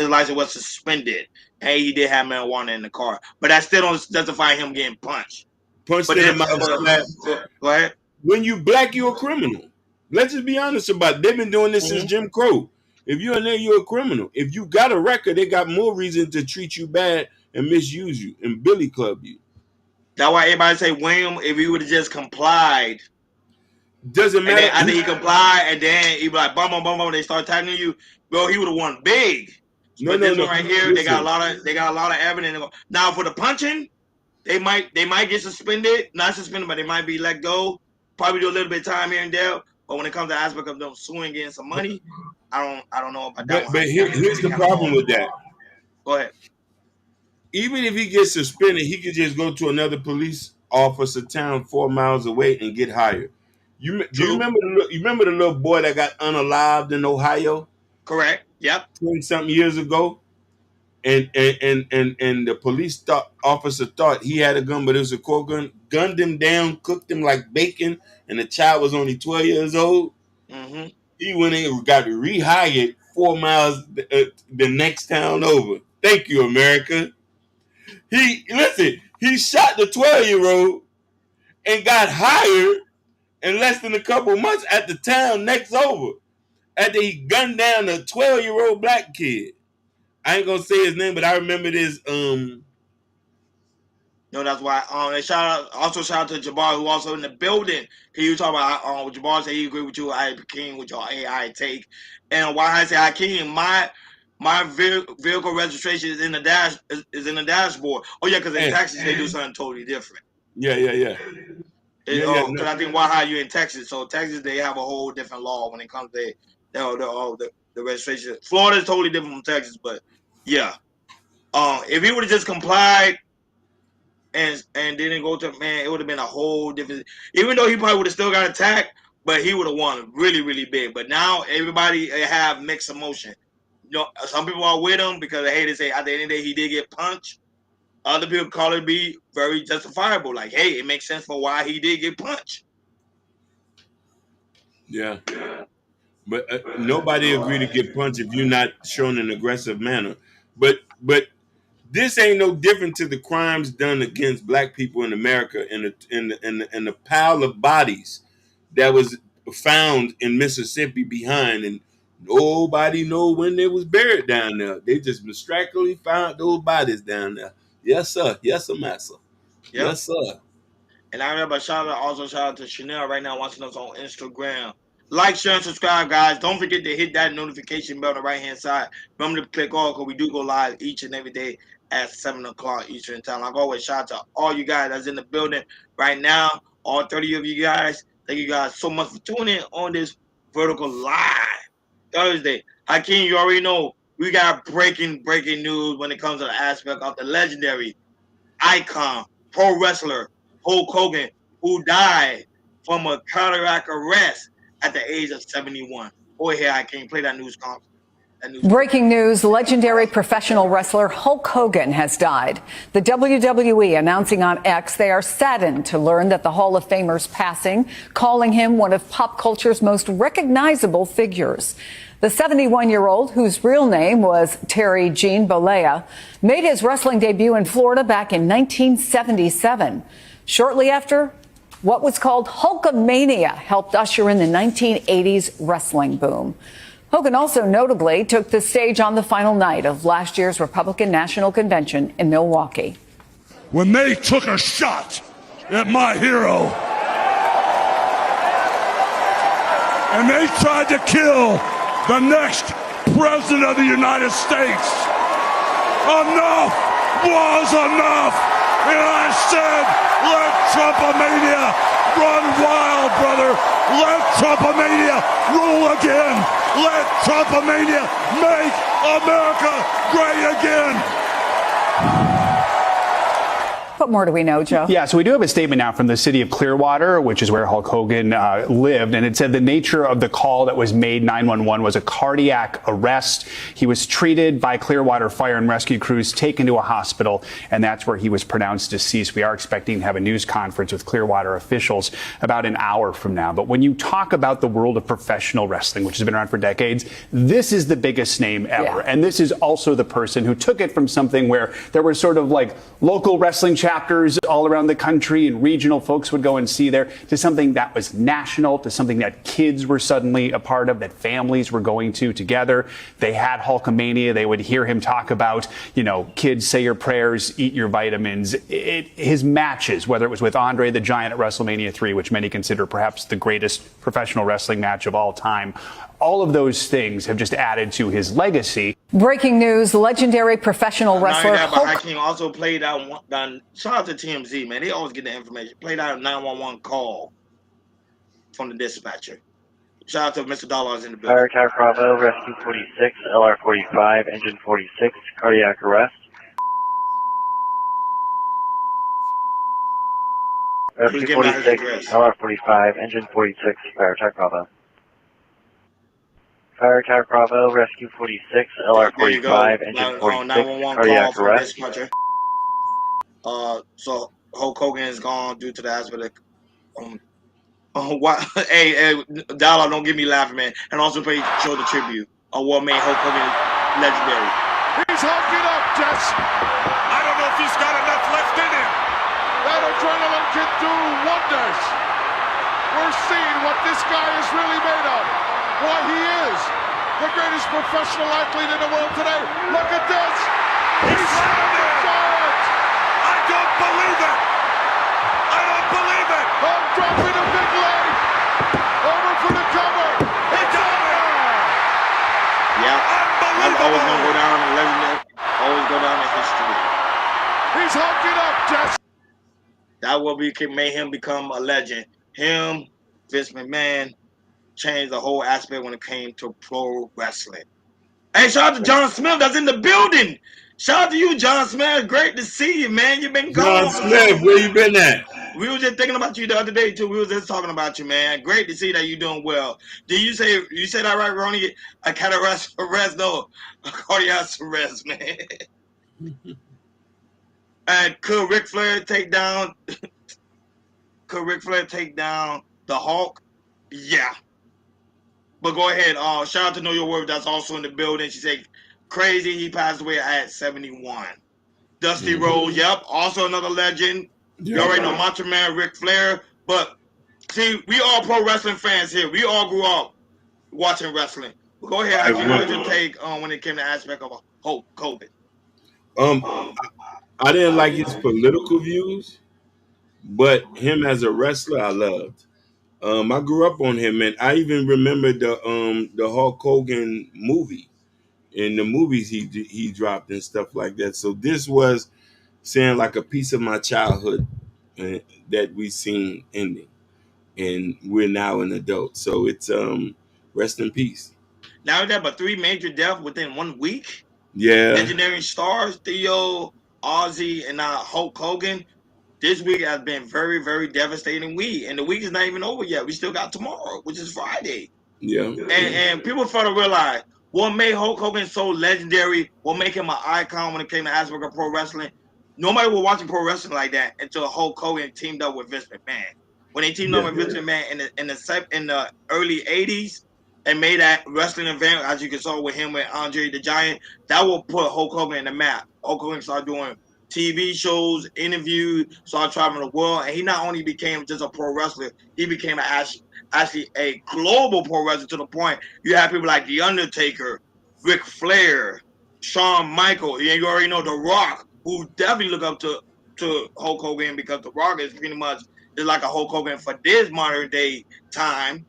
license was suspended, and he did have marijuana in the car, but that still don't justify him getting punched. Punched but in the mouth. Go ahead. When you black, you're a criminal. Let's just be honest about it. They've been doing this since Jim Crow. If you're in there, you're a criminal. If you got a record, they got more reason to treat you bad and misuse you and billy club you. That's why everybody say William, if he would have just complied. Doesn't matter. I think he complied, and then he be like, bum, bum, bum, bum. They start tagging you, bro. He would have won big. But this one right here, listen. They got a lot of evidence. Now for the punching, they might get suspended, not suspended, but they might be let go. Probably do a little bit of time here and there. But when it comes to the aspect of them suing, getting some money, I don't know about that. But here's the problem with that. Go ahead. Even if he gets suspended, he could just go to another police officer town 4 miles away and get hired. Do you remember the little boy that got unalived in Ohio? Correct. Yep. 20-something years ago, and the police officer thought he had a gun, but it was a court gun. Gunned him down, cooked him like bacon, and the child was only 12 years old. Mm-hmm. He went in and got rehired 4 miles the next town over. Thank you, America. He shot the 12-year-old and got hired in less than a couple months at the town next over after he gunned down a 12-year-old black kid. I ain't gonna say his name, but I remember this. No, that's why. Shout out to Jabbar, who also in the building. Can you talk about Jabbar said he agree with you, Hakeem, with your AI take, and why I say Hakeem, my vehicle registration is in the dashboard. Oh yeah, because in Texas they do something totally different. Yeah. Because I think you're in Texas, so Texas they have a whole different law when it comes to the registration. Florida is totally different from Texas, but yeah, if he would have just complied and didn't go to it would have been a whole different. Even though he probably would have still got attacked, but he would have won really, really big. But now everybody have mixed emotion. You know, some people are with him because they say at the end of the day he did get punched. Other people call it be very justifiable. Like, hey, it makes sense for why he did get punched. Yeah. But nobody agreed to get punched if you're not shown an aggressive manner. But this ain't no different to the crimes done against black people in America and the pile of bodies that was found in Mississippi behind, and nobody know when they was buried down there. They just miraculously found those bodies down there. Yes, sir. Yes, sir, massa. Yep. Yes, sir. And I remember shout out to Chanel right now watching us on Instagram. Like, share, and subscribe, guys. Don't forget to hit that notification bell on the right-hand side. Remember to click all because we do go live each and every day at 7 o'clock Eastern Time. Like always, shout out to all you guys that's in the building right now. All 30 of you guys. Thank you guys so much for tuning in on this Vertical Live Thursday. Hakeem, you already know we got breaking news when it comes to the aspect of the legendary icon, pro wrestler, Hulk Hogan, who died from a cardiac arrest at the age of 71. Boy, here I can't play that news conference. Breaking news, legendary professional wrestler Hulk Hogan has died. The WWE announcing on X they are saddened to learn that the Hall of Famer's passing, calling him one of pop culture's most recognizable figures. The 71-year-old, whose real name was Terry Gene Bollea, made his wrestling debut in Florida back in 1977. Shortly after, what was called Hulkamania helped usher in the 1980s wrestling boom. Hogan also notably took the stage on the final night of last year's Republican National Convention in Milwaukee. when they took a shot at my hero. And they tried to kill the next president of the United States. Enough was enough. And I said, let Trumpomania run wild, brother. Let Trumpomania rule again. Let Trumpomania make America great again. What more do we know, Joe? Yeah, so we do have a statement now from the city of Clearwater, which is where Hulk Hogan lived, and it said the nature of the call that was made, 911, was a cardiac arrest. He was treated by Clearwater Fire and Rescue crews, taken to a hospital, and that's where he was pronounced deceased. We are expecting to have a news conference with Clearwater officials about an hour from now. But when you talk about the world of professional wrestling, which has been around for decades, this is the biggest name ever. Yeah. And this is also the person who took it from something where there were sort of like local wrestling chapters all around the country and regional folks would go and see there, to something that was national, to something that kids were suddenly a part of, that families were going to together. They had Hulkamania. They would hear him talk about, you know, kids, say your prayers, eat your vitamins. His matches, whether it was with Andre the Giant at WrestleMania 3, which many consider perhaps the greatest professional wrestling match of all time, all of those things have just added to his legacy. Breaking news, legendary professional wrestler Hulk Hogan also played out one, shout out to TMZ, man. They always get the information. Played out a 911 call from the dispatcher. Shout out to Mr. Dollars in the building. Fire Tower Bravo, Rescue 46, LR 45, Engine 46, cardiac arrest. Rescue 46, LR 45, Engine 46, Fire Tower Bravo. Fire Tower Bravo, Rescue 46, LR 45, Engine 46, cardiac arrest. So Hulk Hogan is gone due to the aspect of hey, Dollar, don't get me laughing, man. And also show the tribute on what made Hulk Hogan legendary. He's hulking up, Jess. I don't know if he's got enough left in him. That adrenaline can do wonders. We're seeing what this guy is really made of. Why he is the greatest professional athlete in the world today. Look at this. He's the giant. I don't believe it. I don't believe it. Oh, dropping a big leg. Over for the cover. He got it. Yeah. That's always going to go down in legendary. Always go down in history. He's hulking up, Jess. That will made him become a legend. Him, Vince McMahon, changed the whole aspect when it came to pro wrestling. Hey, shout out to John Smith that's in the building. Shout out to you, John Smith. Great to see you, man. You've been gone. John Smith, where you been at? We were just thinking about you the other day too. We were just talking about you, man. Great to see that you're doing well. Did you say that right, Ronnie? A cardiac arrest, no, a cardiac arrest, man. And could Ric Flair take down? Could Ric Flair take down the Hulk? Yeah. But go ahead. Shout out to Know Your Word. That's also in the building. She said, crazy. He passed away at 71. Dusty Rhodes. Yep. Also another legend. You already know Macho Man, Ric Flair. But see, we all pro wrestling fans here. We all grew up watching wrestling. But go ahead. What did you take when it came to the aspect of Hulk Hogan? I didn't like his political views, but him as a wrestler, I loved. I grew up on him, and I even remember the Hulk Hogan movie. In the movies he dropped and stuff like that. So this was saying like a piece of my childhood that we seen ending, and we're now an adult. So it's rest in peace. Now that but 3 major deaths within 1 week. Yeah. Legendary stars, Theo, Ozzy, and Hulk Hogan. This week has been very, very devastating week. And the week is not even over yet. We still got tomorrow, which is Friday. Yeah. And people fail to realize what made Hulk Hogan so legendary, what made him an icon when it came to aspect of pro wrestling. Nobody was watching pro wrestling like that until Hulk Hogan teamed up with Vince McMahon. When they teamed up with Vince McMahon in the early 80s and made that wrestling event, as you can saw with him with Andre the Giant, that will put Hulk Hogan in the map. Hulk Hogan started doing TV shows, interviews, started traveling the world, and he not only became just a pro wrestler, he became actually a global pro wrestler to the point you have people like The Undertaker, Ric Flair, Shawn Michaels, and you already know The Rock, who definitely look up to to Hulk Hogan because The Rock is pretty much just like a Hulk Hogan for this modern day time.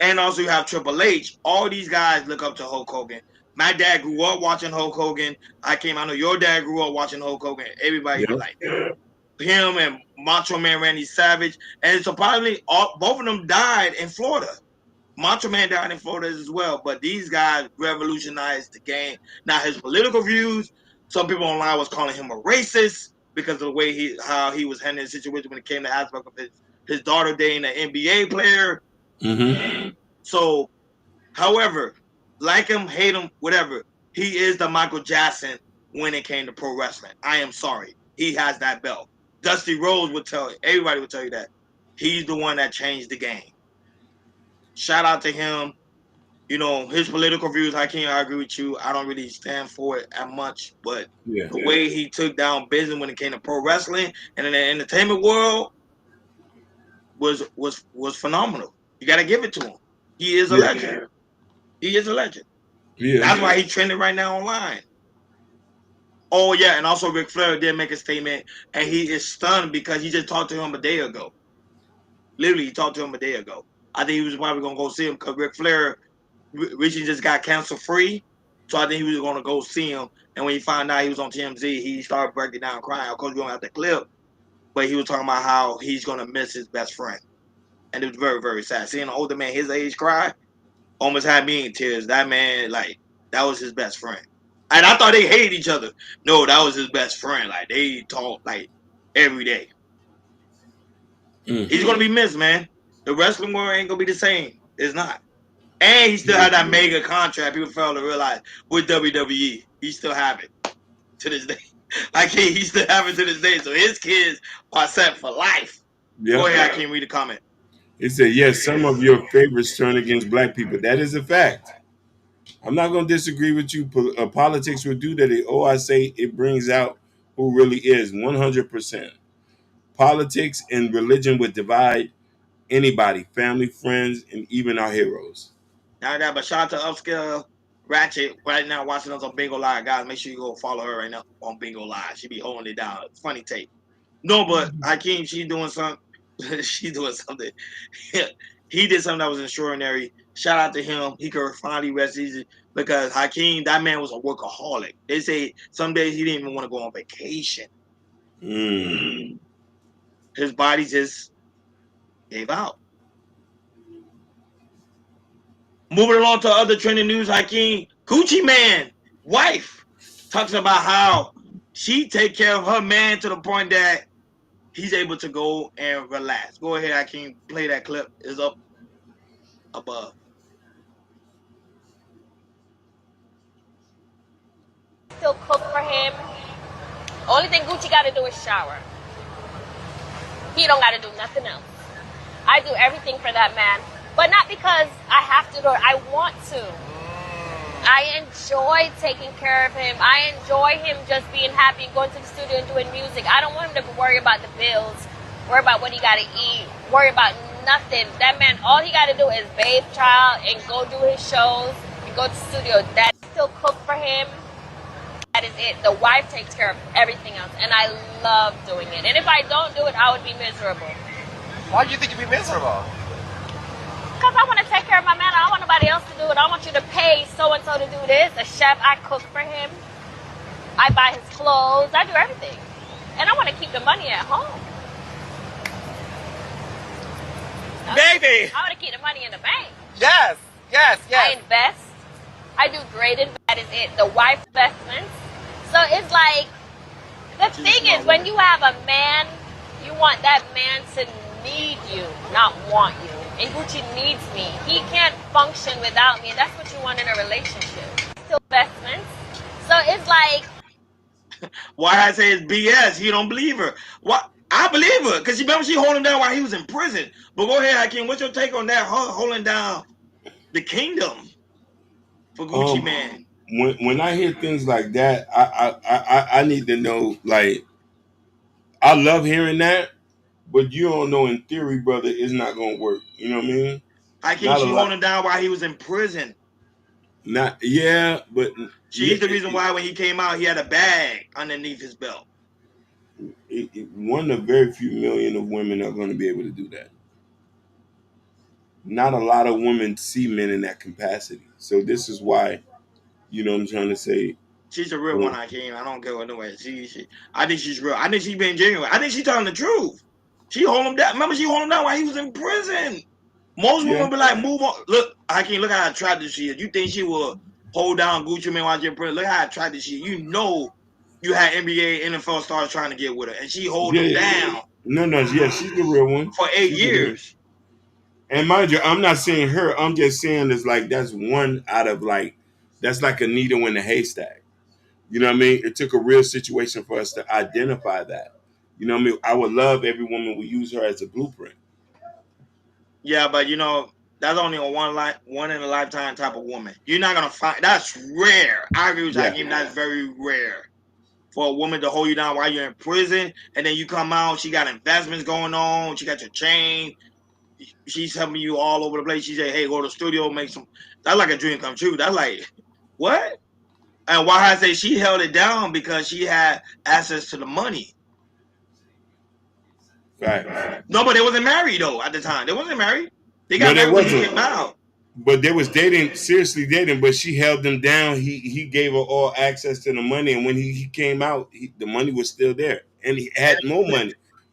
And also you have Triple H. All these guys look up to Hulk Hogan. My dad grew up watching Hulk Hogan. I know your dad grew up watching Hulk Hogan. Everybody like him and Macho Man Randy Savage. And supposedly both of them died in Florida. Macho Man died in Florida as well. But these guys revolutionized the game. Now his political views, some people online was calling him a racist because of the way how he was handling the situation when it came to aspect of his daughter dating an NBA player. Mm-hmm. So, however, like him, hate him, whatever, he is the Michael Jackson when it came to pro wrestling. I am sorry. He has that belt. Dusty Rhodes would tell you, everybody would tell you that. He's the one that changed the game. Shout out to him. You know, his political views, I agree with you. I don't really stand for it that much, but the way he took down business when it came to pro wrestling and in the entertainment world was phenomenal. You got to give it to him. He is a legend. He is a legend. Yeah. That's why he's trending right now online. Oh, yeah, and also Ric Flair did make a statement, and he is stunned because he just talked to him a day ago. Literally, he talked to him a day ago. I think he was probably going to go see him because Ric Flair recently just got cancer-free, so I think he was going to go see him. And when he found out he was on TMZ, he started breaking down crying. Of course, we don't have the clip, but he was talking about how he's going to miss his best friend. And it was very, very sad. Seeing an older man his age cry almost had me in tears. That man, like, that was his best friend. And I thought they hated each other. No, that was his best friend. Like, they talk, like, every day. He's going to be missed, man. The wrestling world ain't going to be the same. It's not. And he still had that mega contract. People fail to realize with WWE. He still have it to this day. Like, he still have it to this day. So his kids are set for life. Yep. Go ahead, I can't read the comment. It said, yes, some of your favorites turn against black people. That is a fact. I'm not going to disagree with you. Politics will do that. I say it brings out who really is 100%. Politics and religion would divide anybody, family, friends, and even our heroes. Now that, but shout out to Upscale Ratchet right now watching us on Bingo Live. Guys, make sure you go follow her right now on Bingo Live. She be holding it down. Funny tape. No, but Hakeem, she's doing something. She's doing something. He did something that was extraordinary. Shout out to him. He could finally rest easy because Hakeem, that man was a workaholic. They say some days he didn't even want to go on vacation. His body just gave out. Moving along to other trending news, Hakeem, Gucci Man wife talks about how she take care of her man to the point that he's able to go and relax. Go ahead, Hakeem, play that clip. It's up above. Still cook for him. Only thing Gucci got to do is shower. He don't got to do nothing else. I do everything for that man, but not because I have to do it. I want to. I enjoy taking care of him. I enjoy him just being happy and going to the studio and doing music. I don't want him to worry about the bills, worry about what he got to eat, worry about nothing. That man, all he got to do is bathe child and go do his shows and go to the studio. That still cook for him. That is it. The wife takes care of everything else, and I love doing it. And if I don't do it, I would be miserable. Why do you think you'd be miserable? Because I want to take care of my man. I don't want nobody else to do it. I want you to pay so-and-so to do this. A chef, I cook for him. I buy his clothes. I do everything. And I want to keep the money at home. Baby! I want to keep the money in the bank. Yes, yes, yes. I invest. I do great investments. That is it. The wife investments. So it's like, the thing is, when you have a man, you want that man to need you, not want you. And Gucci needs me. He can't function without me. And that's what you want in a relationship. Still investments. So it's like... Why I say it's BS. He don't believe her. What? I believe her. Because remember she holding him down while he was in prison. But go ahead, Hakeem. What's your take on that? Holding down the kingdom for Gucci Man. When I hear things like that, I need to know, like, I love hearing that. But you don't know, in theory, brother, it's not going to work. You know what I mean? Hakeem, she holding him down while he was in prison. But She's the reason why when he came out, he had a bag underneath his belt. One of very few million of women are going to be able to do that. Not a lot of women see men in that capacity. So this is why, you know what I'm trying to say. She's a real one, Hakeem. I don't care what nobody. I think she's real. I think she's being genuine. I think she's telling the truth. She hold him down. Remember, she hold him down while he was in prison. Most women be like, move on. Look, Hakeem, look how attractive she is. You think she will hold down Gucci Mane while you're in prison? Look how attractive she is. You know you had NBA, NFL stars trying to get with her, and she hold them down. No, she's the real one. For 8 years. And mind you, I'm not saying her. I'm just saying it's like that's one out of like, that's like a needle in a haystack. You know what I mean? It took a real situation for us to identify that. You know what I mean? I would love every woman would use her as a blueprint. Yeah, but you know, that's only a one in a lifetime type of woman. You're not gonna find that's rare. I agree with Hakeem, that's very rare. For a woman to hold you down while you're in prison, and then you come out, she got investments going on, she got your chain, she's helping you all over the place. She said, hey, go to the studio, make some. That's like a dream come true. That's like, what? And why I say she held it down because she had access to the money. Right. No, but they wasn't married though at the time. They wasn't married. They got married when he came out. But they was dating, seriously dating, but she held them down. He gave her all access to the money, and when he came out, the money was still there, and he had more money.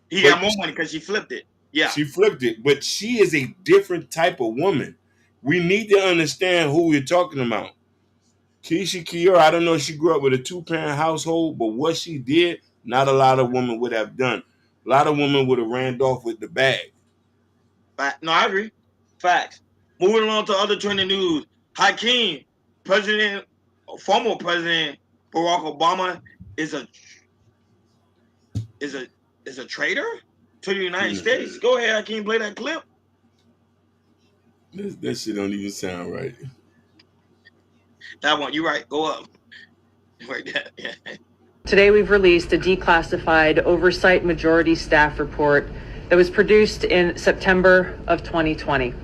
He got more money because she flipped it. Yeah, she flipped it, but she is a different type of woman. We need to understand who we're talking about. Keisha Kiera, I don't know if she grew up with a 2-parent household, but what she did, not a lot of women would have done. A lot of women would have ran off with the bag. No, I agree. Facts. Moving on to other trending news. Hakeem, former President Barack Obama is a traitor to the United States. Go ahead, Hakeem, play that clip. That shit don't even sound right. That one, you right. Go up. Right there. Yeah. Today we've released a declassified oversight majority staff report that was produced in September of 2020.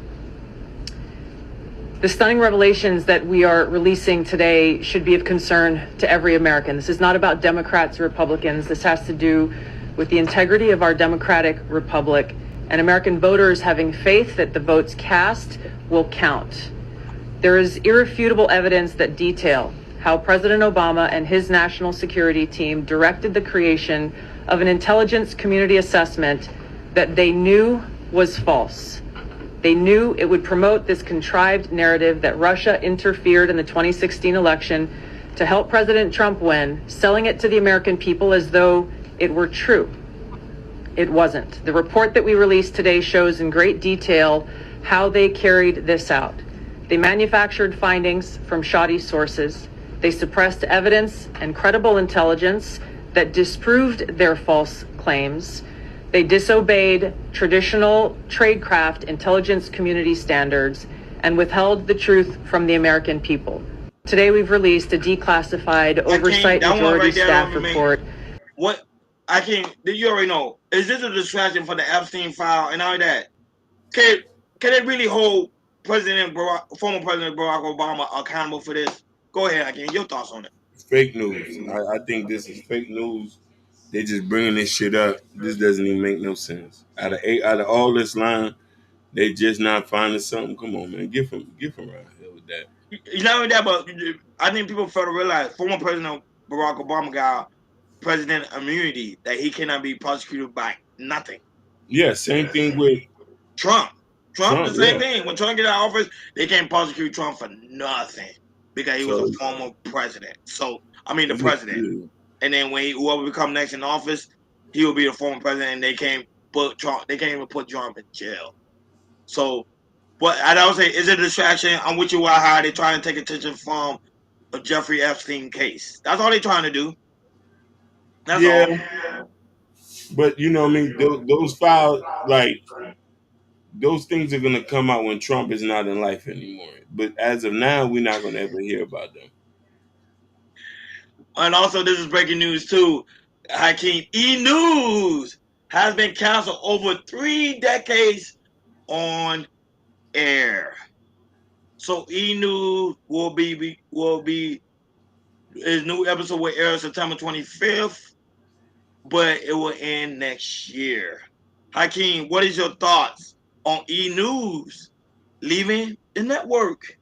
The stunning revelations that we are releasing today should be of concern to every American. This is not about Democrats or Republicans. This has to do with the integrity of our democratic republic and American voters having faith that the votes cast will count. There is irrefutable evidence that detail how President Obama and his national security team directed the creation of an intelligence community assessment that they knew was false. They knew it would promote this contrived narrative that Russia interfered in the 2016 election to help President Trump win, selling it to the American people as though it were true. It wasn't. The report that we released today shows in great detail how they carried this out. They manufactured findings from shoddy sources. They suppressed evidence and credible intelligence that disproved their false claims. They disobeyed traditional tradecraft intelligence community standards and withheld the truth from the American people. Today we've released a declassified oversight majority staff report. What I can't, you already know. Is this a distraction for the Epstein file and all that? Can it really hold former President Barack Obama accountable for this? Go ahead, Hakeem. Your thoughts on it? Fake news. I think this is fake news. They just bringing this shit up. This doesn't even make no sense. Out of all this line, they just not finding something. Come on, man, get from right here with that. It's not only that, but I think people fail to realize former President Barack Obama got president immunity, that he cannot be prosecuted by nothing. Yeah, same thing with Trump. Trump, the same thing. When Trump get out of office, they can't prosecute Trump for nothing because he was a former president. So, I mean, the president. And then when whoever become next in office, he will be the former president, and they can't put Trump. They can't even put Trump in jail. So, but I would say, is it a distraction? I'm with you. How they trying to take attention from a Jeffrey Epstein case? That's all they trying to do. That's all. But you know what I mean? Those files, like, those things are going to come out when Trump is not in life anymore. But as of now, we're not going to ever hear about them. And also, this is breaking news too. Hakeem, E! has been canceled over 3 decades on air. So E! will be his new episode will air September 25th. but it will end next year. Hakeem, what is your thoughts on E! News leaving the network?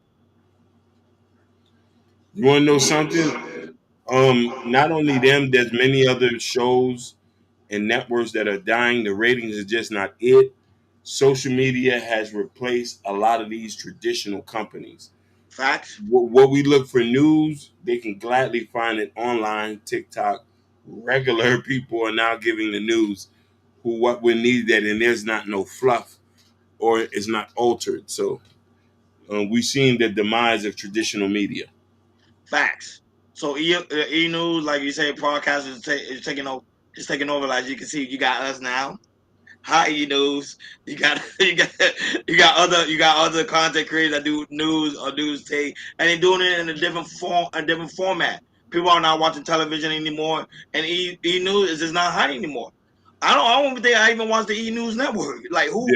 You want to know something? Not only them, there's many other shows and networks that are dying. The ratings is just not it. Social media has replaced a lot of these traditional companies. Facts. What we look for news, they can gladly find it online, TikTok. Regular people are now giving the news who what we need that, and there's not no fluff or it's not altered. So we've seen the demise of traditional media. Facts. So E! News, like you say, podcast is taking over. It's taking over. Like you can see, you got us now. Hi, E! News. You got other content creators that do news or news take, and they're doing it in a different format. People are not watching television anymore, and E! News is just not hot anymore. I don't think I even watch the E! News network. Like who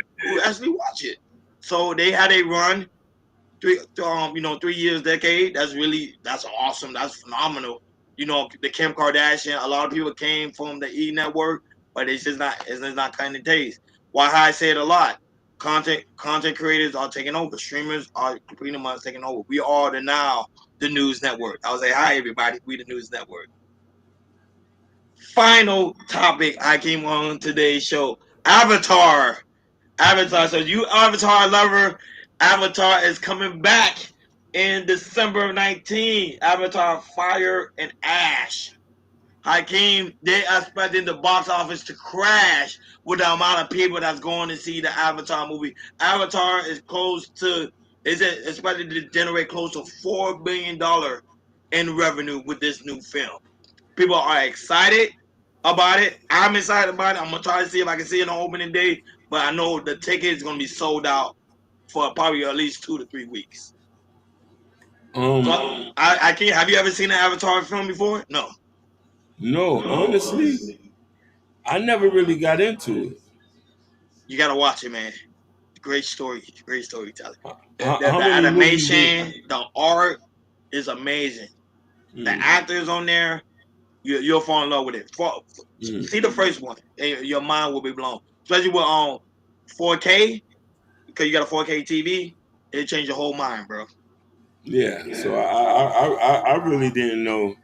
actually watch it? So they had a run. 3 years, decade. That's awesome. That's phenomenal. The Kim Kardashian. A lot of people came from the E network, but it's just not kind of taste. Why I say it a lot. Content creators are taking over. Streamers are pretty much taking over. We are the news network. I was like, hi everybody, we the news network. Final topic I came on today's show. Avatar. So you Avatar lover, Avatar is coming back in December of 19. Avatar Fire and Ash. Hakeem, they expecting the box office to crash with the amount of people that's going to see the Avatar movie. Avatar is expected to generate close to $4 billion in revenue with this new film. People are excited about it. I'm excited about it. I'm gonna try to see if I can see it on opening day, but I know the ticket is gonna be sold out for probably at least 2 to 3 weeks. So I can't. Have you ever seen an Avatar film before? No. No, honestly, I never really got into it. You gotta watch it, man. Great story, great storytelling. The How many movies animation, the art is amazing. The actors on there, you'll fall in love with it. See the first one, and your mind will be blown. Especially with 4K, because you got a 4K TV, it changed your whole mind, bro. Yeah, so I really didn't know.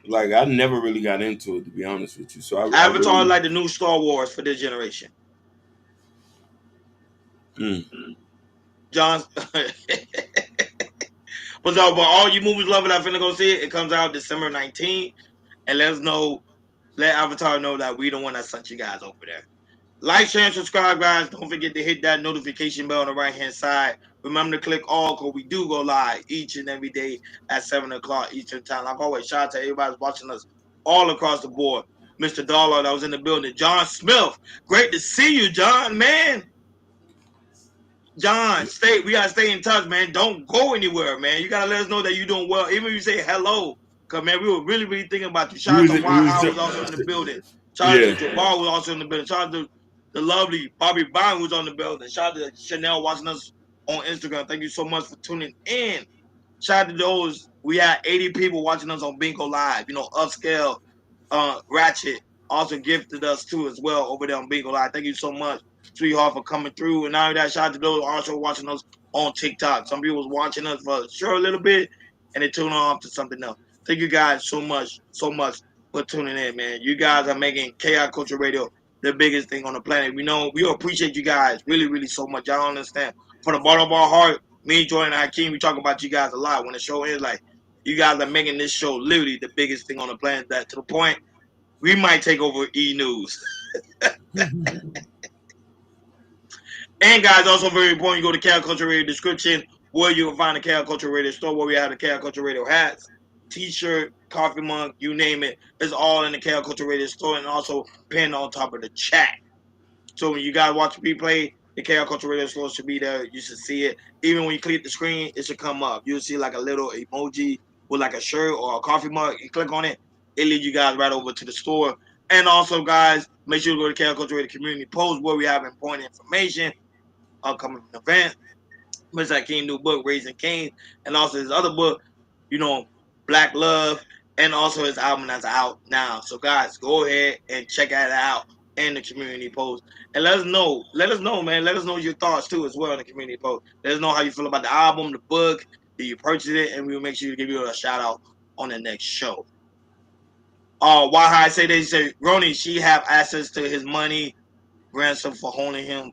Like I never really got into it, to be honest with you. So Avatar is like the new Star Wars for this generation. John, but all you movies loving that finna go see it. It comes out December 19th, and let Avatar know that we the one that sent you guys over there. Like, share, and subscribe, guys. Don't forget to hit that notification bell on the right-hand side. Remember to click all, because we do go live each and every day at 7 o'clock Eastern Time. Like always, shout out to everybody who's watching us all across the board. Mr. Dollar that was in the building. John Smith, great to see you, John, man. John, we gotta stay in touch, man. Don't go anywhere, man. You gotta let us know that you're doing well. Even if you say hello, because, man, we were really, really thinking about you. Shout out to Why was also in the building. Shout out to Jabbar was also in the building. Shout out to the lovely Bobby Bond who's on the building. Shout out to Chanel watching us on Instagram. Thank you so much for tuning in. Shout out to those. We had 80 people watching us on Bingo Live. Upscale, Ratchet also gifted us too as well over there on Bingo Live. Thank you so much, sweetheart, for coming through. And now that, shout out to those also watching us on TikTok. Some people was watching us for sure a little bit, and they tuned off to something else. Thank you guys so much for tuning in, man. You guys are making Chaos Culture Radio the biggest thing on the planet. We appreciate you guys really, really so much. Y'all understand. From the bottom of our heart, me, Jordan, and Hakeem, we talk about you guys a lot. When the show is like, you guys are making this show literally the biggest thing on the planet. That to the point, we might take over E! News. And guys, also very important, you go to Chaos Culture Radio description where you can find the Chaos Culture Radio store where we have the Chaos Culture Radio hats, t-shirt, coffee mug, you name it. It's all in the Chaos Culture Radio store and also pinned on top of the chat. So when you guys watch the replay, the Chaos Culture Radio store should be there. You should see it. Even when you click the screen, it should come up. You'll see like a little emoji with like a shirt or a coffee mug. You click on it, it leads you guys right over to the store. And also, guys, make sure you go to Chaos Culture Radio Community Post where we have important information, upcoming event. Mr. King new book, Raising Cain, and also his other book, Black Love, and also his album that's out now. So guys, go ahead and check that out in the community post, and let us know. Let us know, man. Let us know your thoughts too as well in the community post. Let us know how you feel about the album, the book. Did you purchase it? And we'll make sure to give you a shout out on the next show. Why I say they say Ronnie, she have access to his money, ransom for holding him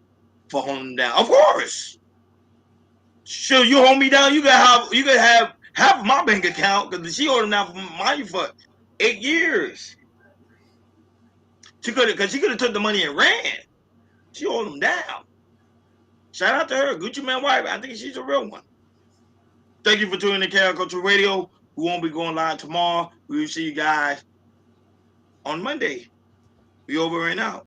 down. Of course. Sure, you hold me down, you could have half of my bank account because she owed him down for money for 8 years. She could have took the money and ran. She owed him down. Shout out to her, Gucci Man wife. I think she's a real one. Thank you for tuning in to Chaos Culture Radio. We won't be going live tomorrow. We will see you guys on Monday. We over right now.